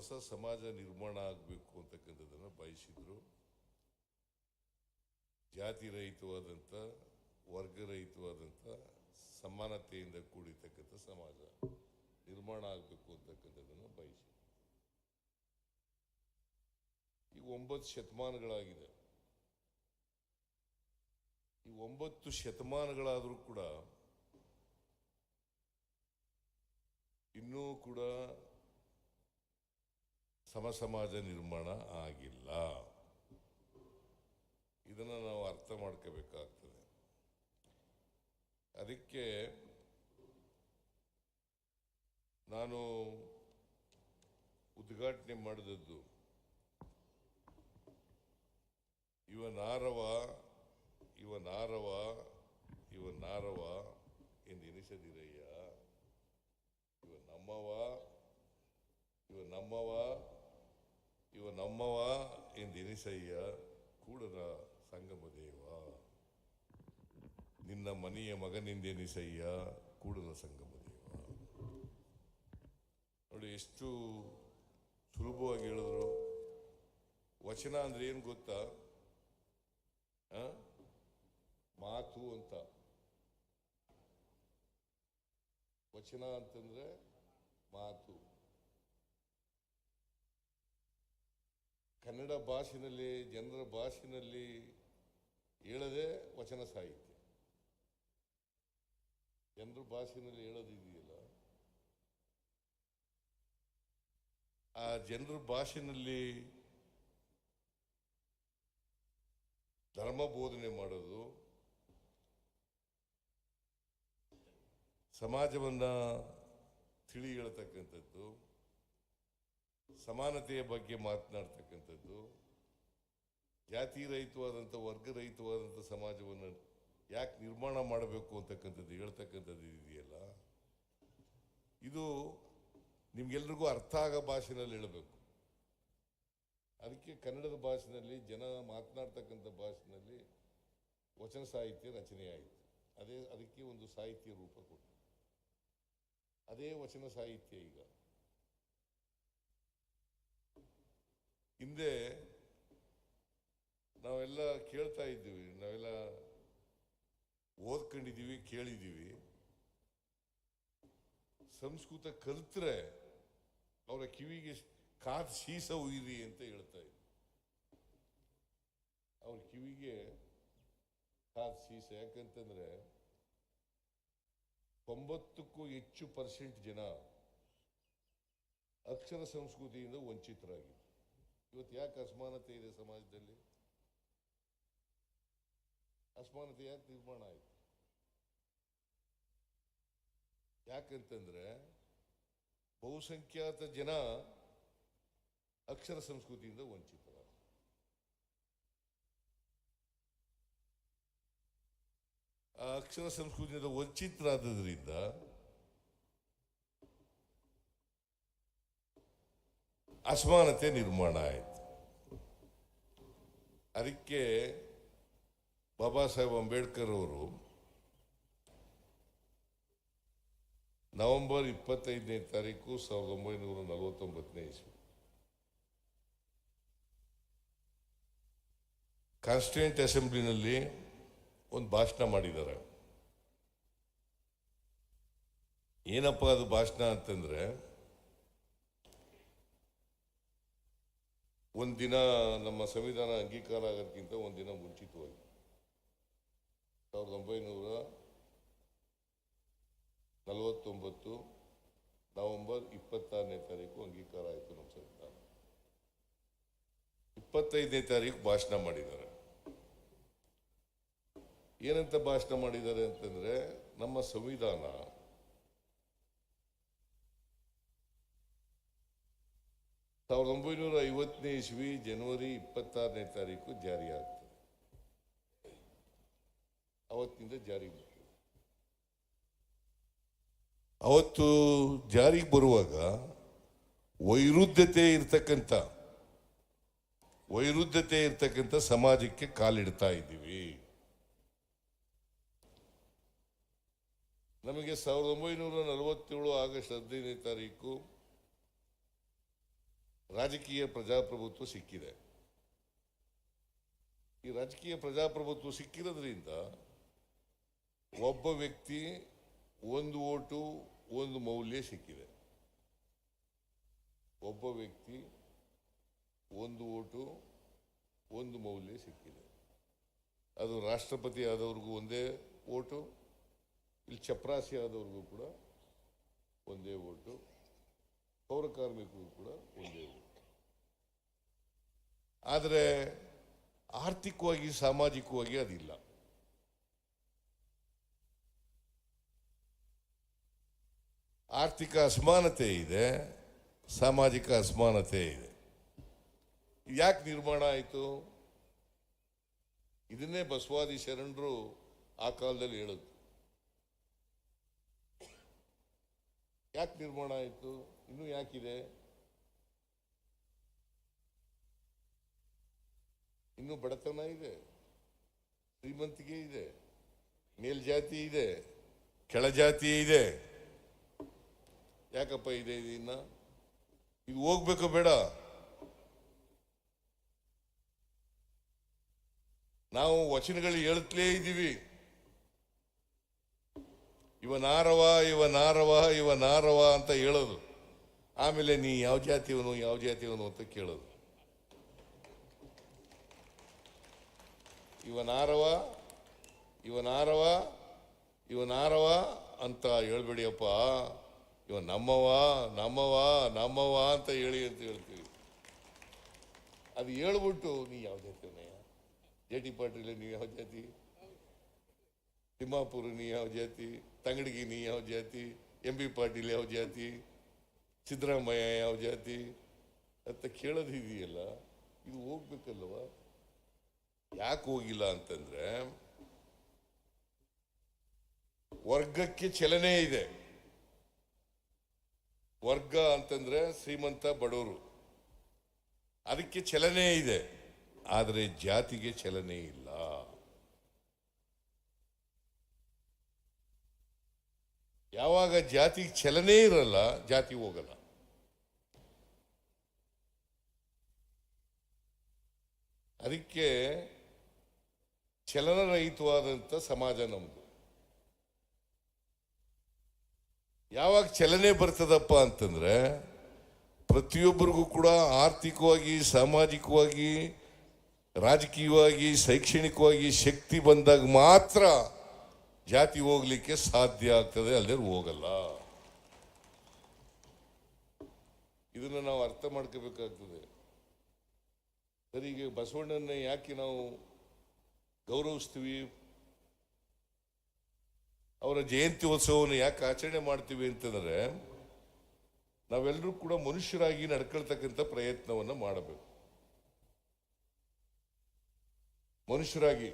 ಹೊಸ ಸಮಾಜ ನಿರ್ಮಾಣ ಆಗಬೇಕು ಅಂತಕ್ಕಂಥದ್ದನ್ನು ಬಯಸಿದ್ರು. ಜಾತಿ ರಹಿತವಾದಂಥ, ವರ್ಗರಹಿತವಾದಂಥ, ಸಮಾನತೆಯಿಂದ ಕೂಡಿರ್ತಕ್ಕಂಥ ಸಮಾಜ ನಿರ್ಮಾಣ ಆಗಬೇಕು ಅಂತಕ್ಕಂಥದ್ದನ್ನು ಬಯಸಿದ್ರು. ಈಗ 9 ಶತಮಾನಗಳಾಗಿದೆ. ಈ 9 ಶತಮಾನಗಳಾದರೂ ಕೂಡ ಇನ್ನೂ ಕೂಡ ಸಮಾಜ ನಿರ್ಮಾಣ ಆಗಿಲ್ಲ. ಇದನ್ನು ನಾವು ಅರ್ಥ ಮಾಡ್ಕೋಬೇಕಾಗ್ತದೆ. ಅದಕ್ಕೆ ನಾನು ಉದ್ಘಾಟನೆ ಮಾಡಿದದ್ದು ಇವ ನಾರವ ಎಂದೆನಿಸದಿರಯ್ಯ, ಇವ ನಮ್ಮವ ಎಂದೆನಿಸಯ್ಯ ಕೂಡದ ಸಂಗಮ ದೇವ, ನಿನ್ನ ಮನೆಯ ಮಗನೆಂದೆನಿಸಯ್ಯ ಕೂಡದ ಸಂಗಮ ದೇವ. ನೋಡಿ ಎಷ್ಟು ಸುಲಭವಾಗಿ ಹೇಳಿದ್ರು. ವಚನ ಅಂದ್ರೆ ಏನು ಗೊತ್ತಾ? ಮಾತು ಅಂತ. ವಚನ ಅಂತಂದ್ರೆ ಮಾತು. ಕನ್ನಡ ಭಾಷೆಯಲ್ಲಿ, ಜನರ ಭಾಷೆಯಲ್ಲಿ ಹೇಳದೆ ವಚನ ಸಾಹಿತ್ಯ. ಜನರ ಭಾಷೆಯಲ್ಲಿ ಹೇಳೋದಿದೆಯಲ್ಲ, ಆ ಜನರ ಭಾಷೆಯಲ್ಲಿ ಧರ್ಮ ಬೋಧನೆ ಮಾಡೋದು, ಸಮಾಜವನ್ನ ತಿಳಿ ಹೇಳ್ತಕ್ಕಂಥದ್ದು, ಸಮಾನತೆಯ ಬಗ್ಗೆ ಮಾತನಾಡ್ತಕ್ಕಂಥದ್ದು, ಜಾತಿ ರಹಿತವಾದಂಥ, ವರ್ಗರಹಿತವಾದಂಥ ಸಮಾಜವನ್ನು ಯಾಕೆ ನಿರ್ಮಾಣ ಮಾಡಬೇಕು ಅಂತಕ್ಕಂಥದ್ದು ಹೇಳ್ತಕ್ಕಂಥದ್ದು ಇದೆಯಲ್ಲ, ಇದು ನಿಮ್ಗೆಲ್ರಿಗೂ ಅರ್ಥ ಆಗೋ ಭಾಷೆನಲ್ಲಿ ಹೇಳಬೇಕು. ಅದಕ್ಕೆ ಕನ್ನಡದ ಭಾಷೆಯಲ್ಲಿ, ಜನ ಮಾತನಾಡ್ತಕ್ಕಂಥ ಭಾಷೆಯಲ್ಲಿ ವಚನ ಸಾಹಿತ್ಯ ರಚನೆ ಆಯಿತು. ಅದಕ್ಕೆ ಒಂದು ಸಾಹಿತ್ಯ ರೂಪ ಕೊಟ್ಟು, ಅದೇ ವಚನ ಸಾಹಿತ್ಯ. ಈಗ ಹಿಂದೆ ನಾವೆಲ್ಲ ಕೇಳ್ತಾ ಇದ್ದೀವಿ, ನಾವೆಲ್ಲ ಓದ್ಕೊಂಡಿದ್ದೀವಿ, ಕೇಳಿದ್ದೀವಿ. ಸಂಸ್ಕೃತ ಕಲ್ತ್ರೆ ಅವರ ಕಿವಿಗೆ ಕಾದ್ ಶೀಸ ಉಯಿರಿ ಅಂತ ಹೇಳ್ತಾ ಇದ್ರು. ಅವ್ರ ಕಿವಿಗೆ ಕಾದ್ ಶೀಸ. ಯಾಕಂತಂದ್ರೆ 90ಕ್ಕೂ ಹೆಚ್ಚು % ಜನ ಅಕ್ಷರ ಸಂಸ್ಕೃತಿಯಿಂದ ವಂಚಿತರಾಗಿದ್ರು. ಇವತ್ತು ಯಾಕೆ ಅಸಮಾನತೆ ಇದೆ ಸಮಾಜದಲ್ಲಿ? ಅಸಮಾನತೆ ಯಾಕೆ ನಿರ್ಮಾಣ ಆಯಿತು? ಯಾಕಂತಂದ್ರೆ ಬಹುಸಂಖ್ಯಾತ ಜನ ಅಕ್ಷರ ಸಂಸ್ಕೃತಿಯಿಂದ ವಂಚಿತರಾದ. ಆ ಅಕ್ಷರ ಸಂಸ್ಕೃತಿಯಿಂದ ವಂಚಿತರಾದ್ರಿಂದ ಅಸಮಾನತೆ ನಿರ್ಮಾಣ ಆಯಿತು. ಅದಕ್ಕೆ ಬಾಬಾ ಸಾಹೇಬ್ ಅಂಬೇಡ್ಕರ್ ಅವರು ನವೆಂಬರ್ 25ನೇ ತಾರೀಕು 1949ನೇ ಇಸ್ವಿ ಕಾನ್ಸ್ಟಿಟ್ಯೂಂಟ್ ಅಸೆಂಬ್ಲಿನಲ್ಲಿ ಒಂದು ಭಾಷಣ ಮಾಡಿದ್ದಾರೆ. ಏನಪ್ಪ ಅದು ಭಾಷಣ ಅಂತಂದ್ರೆ, ಒಂದಿನ ನಮ್ಮ ಸಂವಿಧಾನ ಅಂಗೀಕಾರ ಆಗೋದಕ್ಕಿಂತ ಒಂದಿನ ಮುಂಚಿತವಾಗಿ 1949 ನವೆಂಬರ್ 26ನೇ ತಾರೀಕು ಅಂಗೀಕಾರ ಆಯಿತು ನಮ್ಮ ಸಂವಿಧಾನ. 25ನೇ ತಾರೀಕು ಭಾಷಣ ಮಾಡಿದ್ದಾರೆ. ಏನಂತ ಭಾಷಣ ಮಾಡಿದ್ದಾರೆ ಅಂತಂದ್ರೆ, ನಮ್ಮ ಸಂವಿಧಾನ ಸಾವಿರದ 1950ನೇ ಇಸ್ವಿ ಜನವರಿ 26ನೇ ತಾರೀಕು ಜಾರಿ ಆಗ್ತದೆ. ಅವತ್ತಿನಿಂದ ಜಾರಿಗೆ ಬಂತು. ಅವತ್ತು ಜಾರಿಗೆ ಬರುವಾಗ ವೈರುಧ್ಯತೆ ಇರ್ತಕ್ಕಂಥ ಸಮಾಜಕ್ಕೆ ಕಾಲಿಡ್ತಾ ಇದ್ದೀವಿ. ನಮಗೆ 1947 ಆಗಸ್ಟ್ 15ನೇ ತಾರೀಕು ರಾಜಕೀಯ ಪ್ರಜಾಪ್ರಭುತ್ವ ಸಿಕ್ಕಿದೆ. ಈ ರಾಜಕೀಯ ಪ್ರಜಾಪ್ರಭುತ್ವ ಸಿಕ್ಕಿರೋದ್ರಿಂದ ಒಬ್ಬ ವ್ಯಕ್ತಿ ಒಂದು ಓಟು ಒಂದು ಮೌಲ್ಯ ಸಿಕ್ಕಿದೆ. ಒಬ್ಬ ವ್ಯಕ್ತಿ ಒಂದು ಓಟು ಒಂದು ಮೌಲ್ಯ ಸಿಕ್ಕಿದೆ. ಅದು ರಾಷ್ಟ್ರಪತಿ ಆದವ್ರಿಗೂ ಒಂದೇ ಓಟು, ಇಲ್ಲಿ ಚಪರಾಸಿ ಆದವ್ರಿಗೂ ಕೂಡ ಒಂದೇ ಓಟು, ಪೌರ ಕಾರ್ಮಿಕರಿಗೂ ಕೂಡ ಒಂದೇ ಓಟು. ಆದರೆ ಆರ್ಥಿಕವಾಗಿ ಸಾಮಾಜಿಕವಾಗಿ ಅದಿಲ್ಲ. ಆರ್ಥಿಕ ಅಸಮಾನತೆ ಇದೆ, ಸಾಮಾಜಿಕ ಅಸಮಾನತೆ ಇದೆ. ಯಾಕೆ ನಿರ್ಮಾಣ ಆಯಿತು? ಇದನ್ನೇ ಬಸವಾದಿ ಶರಣರು ಆ ಕಾಲದಲ್ಲಿ ಹೇಳಿದ್ರು. ಯಾಕೆ ನಿರ್ಮಾಣ ಆಯಿತು? ಇನ್ನೂ ಯಾಕಿದೆ? ಇನ್ನೂ ಬಡತನ ಇದೆ, ಶ್ರೀಮಂತಿಕೆ ಇದೆ, ಮೇಲ್ಜಾತಿ ಇದೆ, ಕೆಳಜಾತಿ ಇದೆ. ಯಾಕಪ್ಪ ಇದೆ? ಇನ್ನ ಇದು ಹೋಗ್ಬೇಕು ಬೇಡ? ನಾವು ವಚನಗಳು ಹೇಳುತ್ತಲೇ ಇದ್ದೀವಿ, ಇವನಾರವ ಇವನಾರವ ಇವನಾರವ ಅಂತ ಹೇಳೋದು. ಆಮೇಲೆ ನೀ ಯಾವ ಜಾತಿಯವನು ಯಾವ ಜಾತಿಯವನು ಅಂತ ಕೇಳೋದು. ಇವನಾರವ ಇವನಾರವ ಇವನಾರವ ಅಂತ ಹೇಳ್ಬೇಡಿಯಪ್ಪ, ಇವ ನಮ್ಮವ ನಮ್ಮವ ನಮ್ಮವ ಅಂತ ಹೇಳಿ ಅಂತ ಹೇಳ್ತೀವಿ. ಅದು ಹೇಳ್ಬಿಟ್ಟು ನೀ ಯಾವ ಜಾತಿಯವನಯ್ಯ? ಜೆ.ಟಿ. ಪಾಟೀಲ್ ನೀವು ಯಾವ ಜಾತಿ? ತಿಮ್ಮಾಪುರ ನೀ ಯಾವ ಜಾತಿ? ತಂಗಡಿಗೆ ನೀ ಯಾವ ಜಾತಿ? ಎಂ.ಬಿ. ಪಾಟೀಲ್ ಯಾವ ಜಾತಿ? ಸಿದ್ದರಾಮಯ್ಯ ಯಾವ ಜಾತಿ ಅಂತ ಕೇಳೋದು ಇದೆಯಲ್ಲ, ಇದು ಹೋಗ್ಬೇಕಲ್ವ? ಯಾಕೆ ಹೋಗಿಲ್ಲ ಅಂತಂದ್ರೆ ವರ್ಗಕ್ಕೆ ಚಲನೆ ಇದೆ. ವರ್ಗ ಅಂತಂದ್ರೆ ಶ್ರೀಮಂತ ಬಡವರು, ಅದಕ್ಕೆ ಚಲನೆ ಇದೆ. ಆದರೆ ಜಾತಿಗೆ ಚಲನೆ ಇಲ್ಲ. ಯಾವಾಗ ಜಾತಿಗೆ ಚಲನೆ ಇರಲ್ಲ, ಜಾತಿ ಹೋಗಲ್ಲ. ಅದಕ್ಕೆ ಚಲನರಹಿತವಾದಂಥ ಸಮಾಜ ನಮ್ದು. ಯಾವಾಗ ಚಲನೆ ಬರ್ತದಪ್ಪ ಅಂತಂದ್ರೆ ಪ್ರತಿಯೊಬ್ಬರಿಗೂ ಕೂಡ ಆರ್ಥಿಕವಾಗಿ, ಸಾಮಾಜಿಕವಾಗಿ, ರಾಜಕೀಯವಾಗಿ, ಶೈಕ್ಷಣಿಕವಾಗಿ ಶಕ್ತಿ ಬಂದಾಗ ಮಾತ್ರ ಜಾತಿ ಹೋಗ್ಲಿಕ್ಕೆ ಸಾಧ್ಯ ಆಗ್ತದೆ, ಅಲ್ಲದೆ ಹೋಗಲ್ಲ. ಇದನ್ನು ನಾವು ಅರ್ಥ ಮಾಡ್ಕೋಬೇಕಾಗ್ತದೆ. ಸರಿ, ಈಗ ಬಸವಣ್ಣನ ಯಾಕೆ ನಾವು ಗೌರವಿಸ್ತೀವಿ? ಅವರ ಜಯಂತಿ ಉತ್ಸವವನ್ನು ಯಾಕೆ ಆಚರಣೆ ಮಾಡ್ತೀವಿ ಅಂತಂದ್ರೆ ನಾವೆಲ್ಲರೂ ಕೂಡ ಮನುಷ್ಯರಾಗಿ ನಡ್ಕೊಳ್ತಕ್ಕಂಥ ಪ್ರಯತ್ನವನ್ನು ಮಾಡಬೇಕು. ಮನುಷ್ಯರಾಗಿ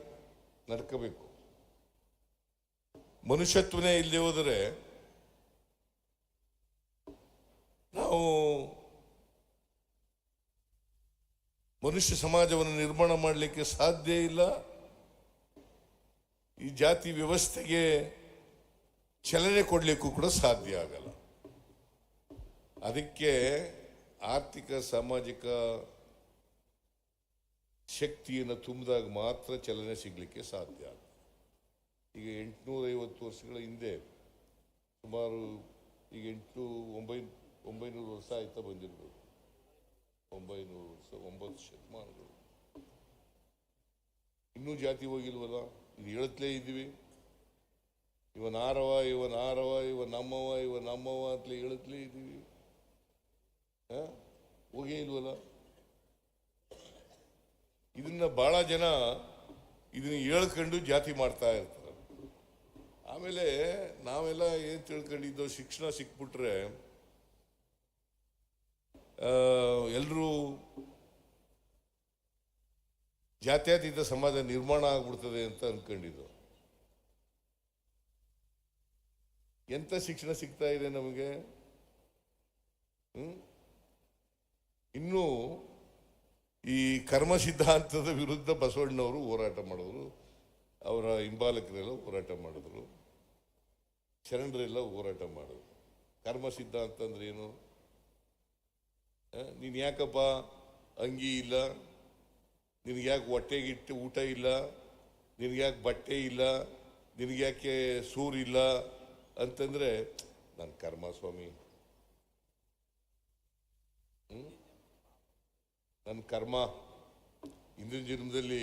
ನಡ್ಕೋಬೇಕು. ಮನುಷ್ಯತ್ವನೇ ಇಲ್ಲಿ ಹೋದರೆ ನಾವು ಮನುಷ್ಯ ಸಮಾಜವನ್ನು ನಿರ್ಮಾಣ ಮಾಡಲಿಕ್ಕೆ ಸಾಧ್ಯ ಇಲ್ಲ. ಈ ಜಾತಿ ವ್ಯವಸ್ಥೆಗೆ ಚಲನೆ ಕೊಡಲಿಕ್ಕೂ ಕೂಡ ಸಾಧ್ಯ ಆಗಲ್ಲ. ಅದಕ್ಕೆ ಆರ್ಥಿಕ ಸಾಮಾಜಿಕ ಶಕ್ತಿಯನ್ನು ತುಂಬಿದಾಗ ಮಾತ್ರ ಚಲನೆ ಸಿಗಲಿಕ್ಕೆ ಸಾಧ್ಯ. ಈಗ 850 ವರ್ಷಗಳ ಹಿಂದೆ, ಸುಮಾರು ಈಗ 900 ವರ್ಷ ಆಯ್ತಾ ಬಂದಿರ್ಬೋದು, 900 ವರ್ಷ, 9 ಶತಮಾನಗಳು. ಇನ್ನೂ ಜಾತಿ ಹೋಗಿಲ್ವಲ್ಲ? ಇದು ಹೇಳುತ್ತಲೇ ಇದ್ದೀವಿ. ಇವನಾರವ ಇವನಾರವ ಇವ ನಮ್ಮವ ಇವ ನಮ್ಮವ ಅಂತಲೇ ಹೇಳುತ್ತಲೇ ಇದ್ದೀವಿ. ಹೋಗೇ ಇಲ್ವಲ್ಲ? ಇದನ್ನ ಬಹಳ ಜನ ಇದನ್ನ ಹೇಳ್ಕೊಂಡು ಜಾತಿ ಮಾಡ್ತಾ ಇರ್ತಾರೆ. ಆಮೇಲೆ ನಾವೆಲ್ಲ ಏನ್ ತಿಳ್ಕೊಂಡಿದ್ದೋ, ಶಿಕ್ಷಣ ಸಿಕ್ಬಿಟ್ರೆ ಎಲ್ಲರೂ ಜಾತ್ಯತೀತ ಸಮಾಜ ನಿರ್ಮಾಣ ಆಗ್ಬಿಡ್ತದೆ ಅಂತ ಅನ್ಕೊಂಡಿದ್ದು. ಎಂತ ಶಿಕ್ಷಣ ಸಿಗ್ತಾ ಇದೆ ನಮಗೆ? ಇನ್ನು ಈ ಕರ್ಮ ಸಿದ್ಧಾಂತದ ವಿರುದ್ಧ ಬಸವಣ್ಣವರು ಹೋರಾಟ ಮಾಡಿದ್ರು, ಅವರ ಹಿಂಬಾಲಕರೆಲ್ಲ ಹೋರಾಟ ಮಾಡಿದ್ರು, ಶರಣರೆಲ್ಲ ಹೋರಾಟ ಮಾಡಿದ್ರು. ಕರ್ಮ ಸಿದ್ಧಾಂತ ಅಂದ್ರೆ ಏನು? ನೀನು ಯಾಕಪ್ಪ ಅಂಗಿ ಇಲ್ಲ, ನಿನಗೆ ಯಾಕೆ ಹೊಟ್ಟೆಗಿಟ್ಟು ಊಟ ಇಲ್ಲ, ನಿನಗೆ ಯಾಕೆ ಬಟ್ಟೆ ಇಲ್ಲ, ನಿನಗೆ ಯಾಕೆ ಸೂರಿಲ್ಲ ಅಂತಂದರೆ ನನ್ನ ಕರ್ಮ ಸ್ವಾಮಿ, ನನ್ನ ಕರ್ಮ. ಹಿಂದಿನ ಜನ್ಮದಲ್ಲಿ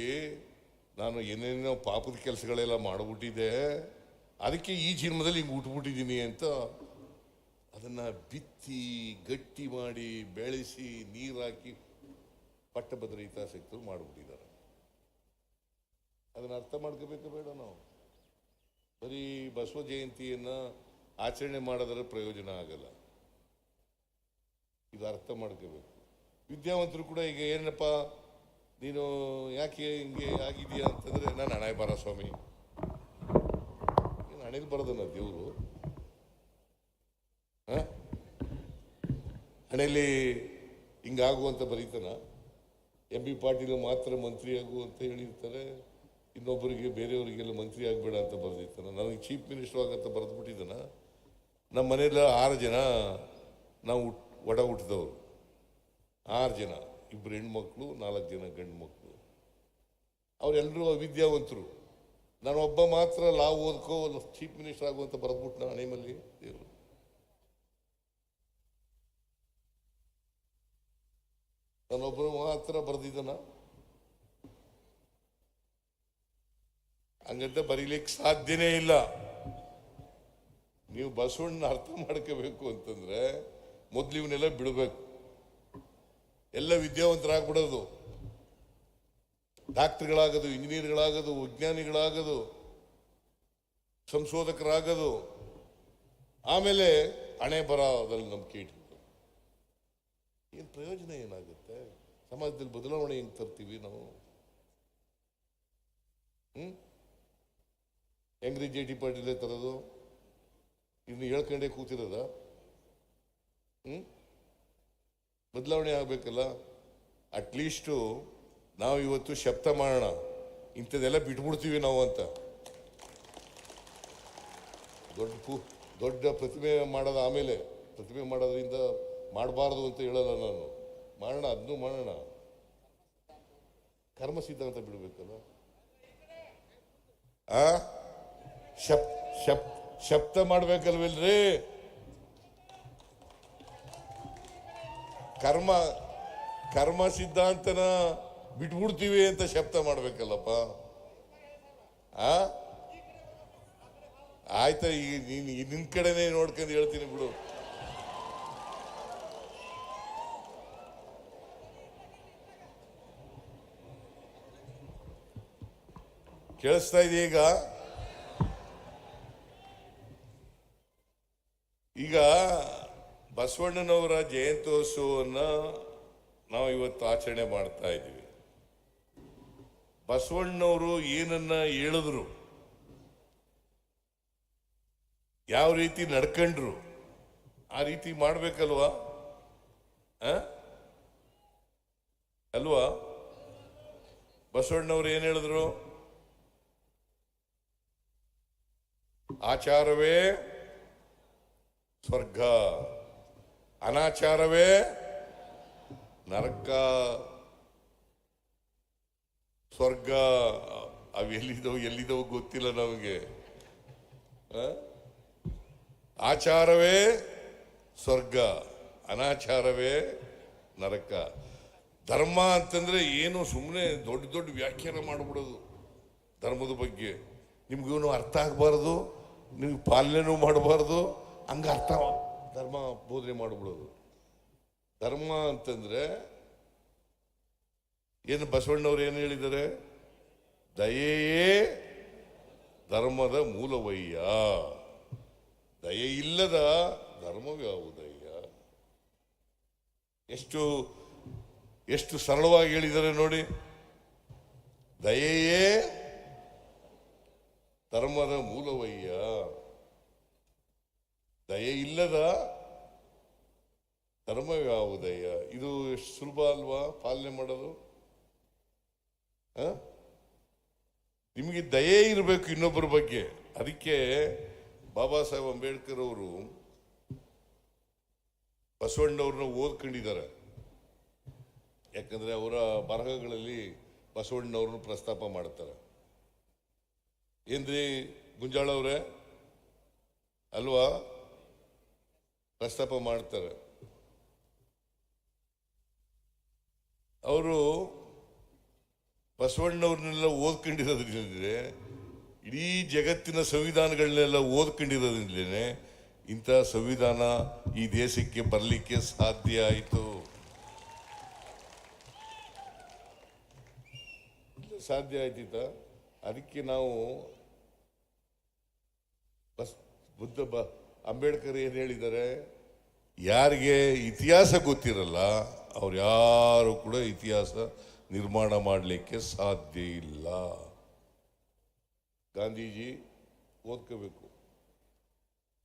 ನಾನು ಏನೇನೋ ಪಾಪದ ಕೆಲಸಗಳೆಲ್ಲ ಮಾಡಿಬಿಟ್ಟಿದ್ದೆ, ಅದಕ್ಕೆ ಈ ಜನ್ಮದಲ್ಲಿ ಹಿಂಗೆ ಹುಟ್ಬಿಟ್ಟಿದ್ದೀನಿ ಅಂತ ಅದನ್ನು ಬಿತ್ತಿ ಗಟ್ಟಿ ಮಾಡಿ ಬೆಳೆಸಿ ನೀರು ಹಾಕಿ ಪಟ್ಟಭದ್ರ ಹಿತಾಸಕ್ತರು ಮಾಡಿಬಿಟ್ಟಿದ್ದಾರೆ. ಅದನ್ನು ಅರ್ಥ ಮಾಡ್ಕೋಬೇಕು ಬೇಡ ನಾವು. ಬರೀ ಬಸವ ಜಯಂತಿಯನ್ನು ಆಚರಣೆ ಮಾಡೋದ್ರ ಪ್ರಯೋಜನ ಆಗಲ್ಲ, ಇದು ಅರ್ಥ ಮಾಡ್ಕೋಬೇಕು. ವಿದ್ಯಾವಂತರು ಕೂಡ ಈಗ ಏನಪ್ಪ ನೀನು ಯಾಕೆ ಹಿಂಗೆ ಆಗಿದೆಯಾ ಅಂತಂದರೆ ನಾನು ಹಣೆ ಬರ ಸ್ವಾಮಿ, ಏನು ಹಣೆಲಿ ಬರೋದನ್ನ ದೇವರು ಹಣೆಯಲ್ಲಿ ಹಿಂಗಾಗುವಂತ ಬರೀತಾನ? ಎಂ ಬಿ ಪಾಟೀಲ್ ಮಾತ್ರ ಮಂತ್ರಿ ಆಗು ಅಂತ ಹೇಳಿರ್ತಾರೆ, ಇನ್ನೊಬ್ಬರಿಗೆ ಬೇರೆಯವರಿಗೆಲ್ಲ ಮಂತ್ರಿ ಆಗಬೇಡ ಅಂತ ಬರೆದಿರ್ತಾನೆ. ನನಗೆ ಚೀಫ್ ಮಿನಿಸ್ಟರ್ ಆಗಂತ ಬರೆದ್ಬಿಟ್ಟಿದ್ದಾನ. ನಮ್ಮ ಮನೆಯಲ್ಲ 6 ಜನ ನಾವು ಒಡ ಹುಟ್ಟಿದವರು, 6 ಜನ, 2 ಹೆಣ್ಮಕ್ಳು 4 ಜನ ಗಂಡು ಮಕ್ಕಳು. ಅವರೆಲ್ಲರೂ ಅವಿದ್ಯಾವಂತರು. ನಾನು ಒಬ್ಬ ಮಾತ್ರ ಲಾ ಓದ್ಕೋ ಚೀಫ್ ಮಿನಿಸ್ಟರ್ ಆಗುವಂತ ಬರೆದ್ಬಿಟ್ಟು ಹಣೆಮಲ್ಲಿ ದೇವರು. ನಾನೊಬ್ಬರು ಮಾತ್ರ ಬರೆದಿದ್ದಾನ, ಹಂಗಂತ ಬರೀಲಿಕ್ಕೆ ಸಾಧ್ಯನೇ ಇಲ್ಲ. ನೀವು ಬಸವಣ್ಣ ಅರ್ಥ ಮಾಡ್ಕೋಬೇಕು ಅಂತಂದ್ರೆ ಮೊದ್ಲು ಇವನ್ನೆಲ್ಲ ಬಿಡಬೇಕು. ಎಲ್ಲ ವಿದ್ಯಾವಂತರಾಗ್ಬಿಡೋದು, ಡಾಕ್ಟರ್ಗಳಾಗೋದು, ಇಂಜಿನಿಯರ್ಗಳಾಗೋದು, ವಿಜ್ಞಾನಿಗಳಾಗೋದು, ಸಂಶೋಧಕರಾಗೋದು, ಆಮೇಲೆ ಹಣೆ ಬರದಲ್ಲಿ ನಂಬಿಕೆ ಇಟ್ಕೊಂಡು ಏನು ಪ್ರಯೋಜನ ಏನಾಗುತ್ತೆ? ಸಮಾಜದಲ್ಲಿ ಬದಲಾವಣೆ ಹೆಂಗೆ ತರ್ತೀವಿ ನಾವು? ಹೆಂಗ್ರಿ JT ಪಾಟೀಲೇ ತರೋದು? ಇನ್ನು ಹೇಳ್ಕೊಂಡೇ ಕೂತಿರೋದ? ಬದಲಾವಣೆ ಆಗಬೇಕಲ್ಲ. ಅಟ್ಲೀಸ್ಟು ನಾವು ಇವತ್ತು ಶಬ್ದ ಮಾಡೋಣ, ಇಂಥದ್ದೆಲ್ಲ ಬಿಟ್ಬಿಡ್ತೀವಿ ನಾವು ಅಂತ. ದೊಡ್ಡ ಪ್ರತಿಮೆ ಮಾಡೋದು ಆಮೇಲೆ, ಪ್ರತಿಮೆ ಮಾಡೋದ್ರಿಂದ ಮಾಡಬಾರ್ದು ಅಂತ ಹೇಳಲ್ಲ ನಾನು. ಮಾಡೋಣ, ಅದನ್ನು ಮಾಡೋಣ. ಕರ್ಮ ಸಿದ್ಧಾಂತ ಬಿಡಬೇಕಲ್ಲ. ಶಬ್ದ ಮಾಡ್ಬೇಕಲ್ವಲ್ರಿ? ಕರ್ಮ ಸಿದ್ಧಾಂತನ ಬಿಟ್ಬಿಡ್ತೀವಿ ಅಂತ ಶಬ್ದ ಮಾಡ್ಬೇಕಲ್ಲಪ್ಪ. ಆಯ್ತಾ, ಈಗ ನಿನ್ ಕಡೆನೆ ನೋಡ್ಕೊಂಡು ಹೇಳ್ತೀನಿ ಬಿಡು. ಕೇಳಿಸ್ತಾ ಇದೆಯಾ? ಈಗ ಬಸವಣ್ಣನವರ ಜಯಂತ್ಯೋತ್ಸವನ್ನ ನಾವು ಇವತ್ತು ಆಚರಣೆ ಮಾಡ್ತಾ ಇದ್ದೀವಿ. ಬಸವಣ್ಣನವರು ಏನನ್ನ ಹೇಳಿದ್ರು, ಯಾವ ರೀತಿ ನಡ್ಕೊಂಡ್ರು, ಆ ರೀತಿ ಮಾಡ್ಬೇಕಲ್ವಾ? ಅಲ್ವಾ? ಬಸವಣ್ಣವ್ರು ಏನ್ ಹೇಳಿದ್ರು? ಆಚಾರವೇ ಸ್ವರ್ಗ, ಅನಾಚಾರವೇ ನರಕ. ಸ್ವರ್ಗ ಅವು ಎಲ್ಲಿದವು ಗೊತ್ತಿಲ್ಲ ನಮಗೆ. ಆಚಾರವೇ ಸ್ವರ್ಗ, ಅನಾಚಾರವೇ ನರಕ. ಧರ್ಮ ಅಂತಂದ್ರೆ ಏನು ಸುಮ್ಮನೆ ದೊಡ್ಡ ವ್ಯಾಖ್ಯಾನ ಮಾಡಿಬಿಡೋದು ಧರ್ಮದ ಬಗ್ಗೆ. ನಿಮ್ಗೇನು ಅರ್ಥ ಆಗಬಾರ್ದು, ನೀವು ಪಾಲನೆನೂ ಮಾಡಬಾರ್ದು, ಹಂಗ ಅರ್ಥ ಧರ್ಮ ಬೋಧನೆ ಮಾಡಿಬಿಡೋದು. ಧರ್ಮ ಅಂತಂದ್ರೆ ಏನು? ಬಸವಣ್ಣವ್ರು ಏನು ಹೇಳಿದ್ದಾರೆ? ದಯೆಯೇ ಧರ್ಮದ ಮೂಲವಯ್ಯ, ದಯೆ ಇಲ್ಲದ ಧರ್ಮವ್ಯಾವುದಯ್ಯ. ಎಷ್ಟು ಸರಳವಾಗಿ ಹೇಳಿದ್ದಾರೆ ನೋಡಿ. ದಯೆಯೇ ಧರ್ಮದ ಮೂಲವಯ್ಯ, ದಯೆ ಇಲ್ಲದ ಧರ್ಮವ್ಯಾವುದಯ್ಯ. ಇದು ಎಷ್ಟು ಸುಲಭ ಅಲ್ವಾ ಪಾಲನೆ ಮಾಡೋದು? ನಿಮಗೆ ದಯೆ ಇರಬೇಕು ಇನ್ನೊಬ್ಬರ ಬಗ್ಗೆ. ಅದಕ್ಕೆ ಬಾಬಾ ಸಾಹೇಬ್ ಅಂಬೇಡ್ಕರ್ ಅವರು ಬಸವಣ್ಣವ್ರನ್ನ ಓದ್ಕೊಂಡಿದ್ದಾರೆ. ಯಾಕಂದರೆ ಅವರ ಬರಹಗಳಲ್ಲಿ ಬಸವಣ್ಣವ್ರನ್ನ ಪ್ರಸ್ತಾಪ ಮಾಡ್ತಾರೆ. ಏನ್ರಿ ಗುಂಜಾಳ ಅವರೇ ಅಲ್ವಾ, ಪ್ರಸ್ತಾಪ ಮಾಡ್ತಾರೆ. ಅವರು ಬಸವಣ್ಣವ್ರನ್ನೆಲ್ಲ ಓದ್ಕೊಂಡಿರೋದ್ರಿಂದಲೇ, ಇಡೀ ಜಗತ್ತಿನ ಸಂವಿಧಾನಗಳನ್ನೆಲ್ಲ ಓದ್ಕೊಂಡಿರೋದ್ರಿಂದಲೇ ಇಂಥ ಸಂವಿಧಾನ ಈ ದೇಶಕ್ಕೆ ಬರಲಿಕ್ಕೆ ಸಾಧ್ಯ ಆಯಿತು. ಸಾಧ್ಯ ಆಯ್ತಿತ್ತ. ಅದಕ್ಕೆ ನಾವು ಅಂಬೇಡ್ಕರ್ ಏನು ಹೇಳಿದ್ದಾರೆ, ಯಾರಿಗೆ ಇತಿಹಾಸ ಗೊತ್ತಿರಲ್ಲ ಅವ್ರು ಯಾರು ಕೂಡ ಇತಿಹಾಸ ನಿರ್ಮಾಣ ಮಾಡಲಿಕ್ಕೆ ಸಾಧ್ಯ ಇಲ್ಲ. ಗಾಂಧೀಜಿ ಓದ್ಕೋಬೇಕು,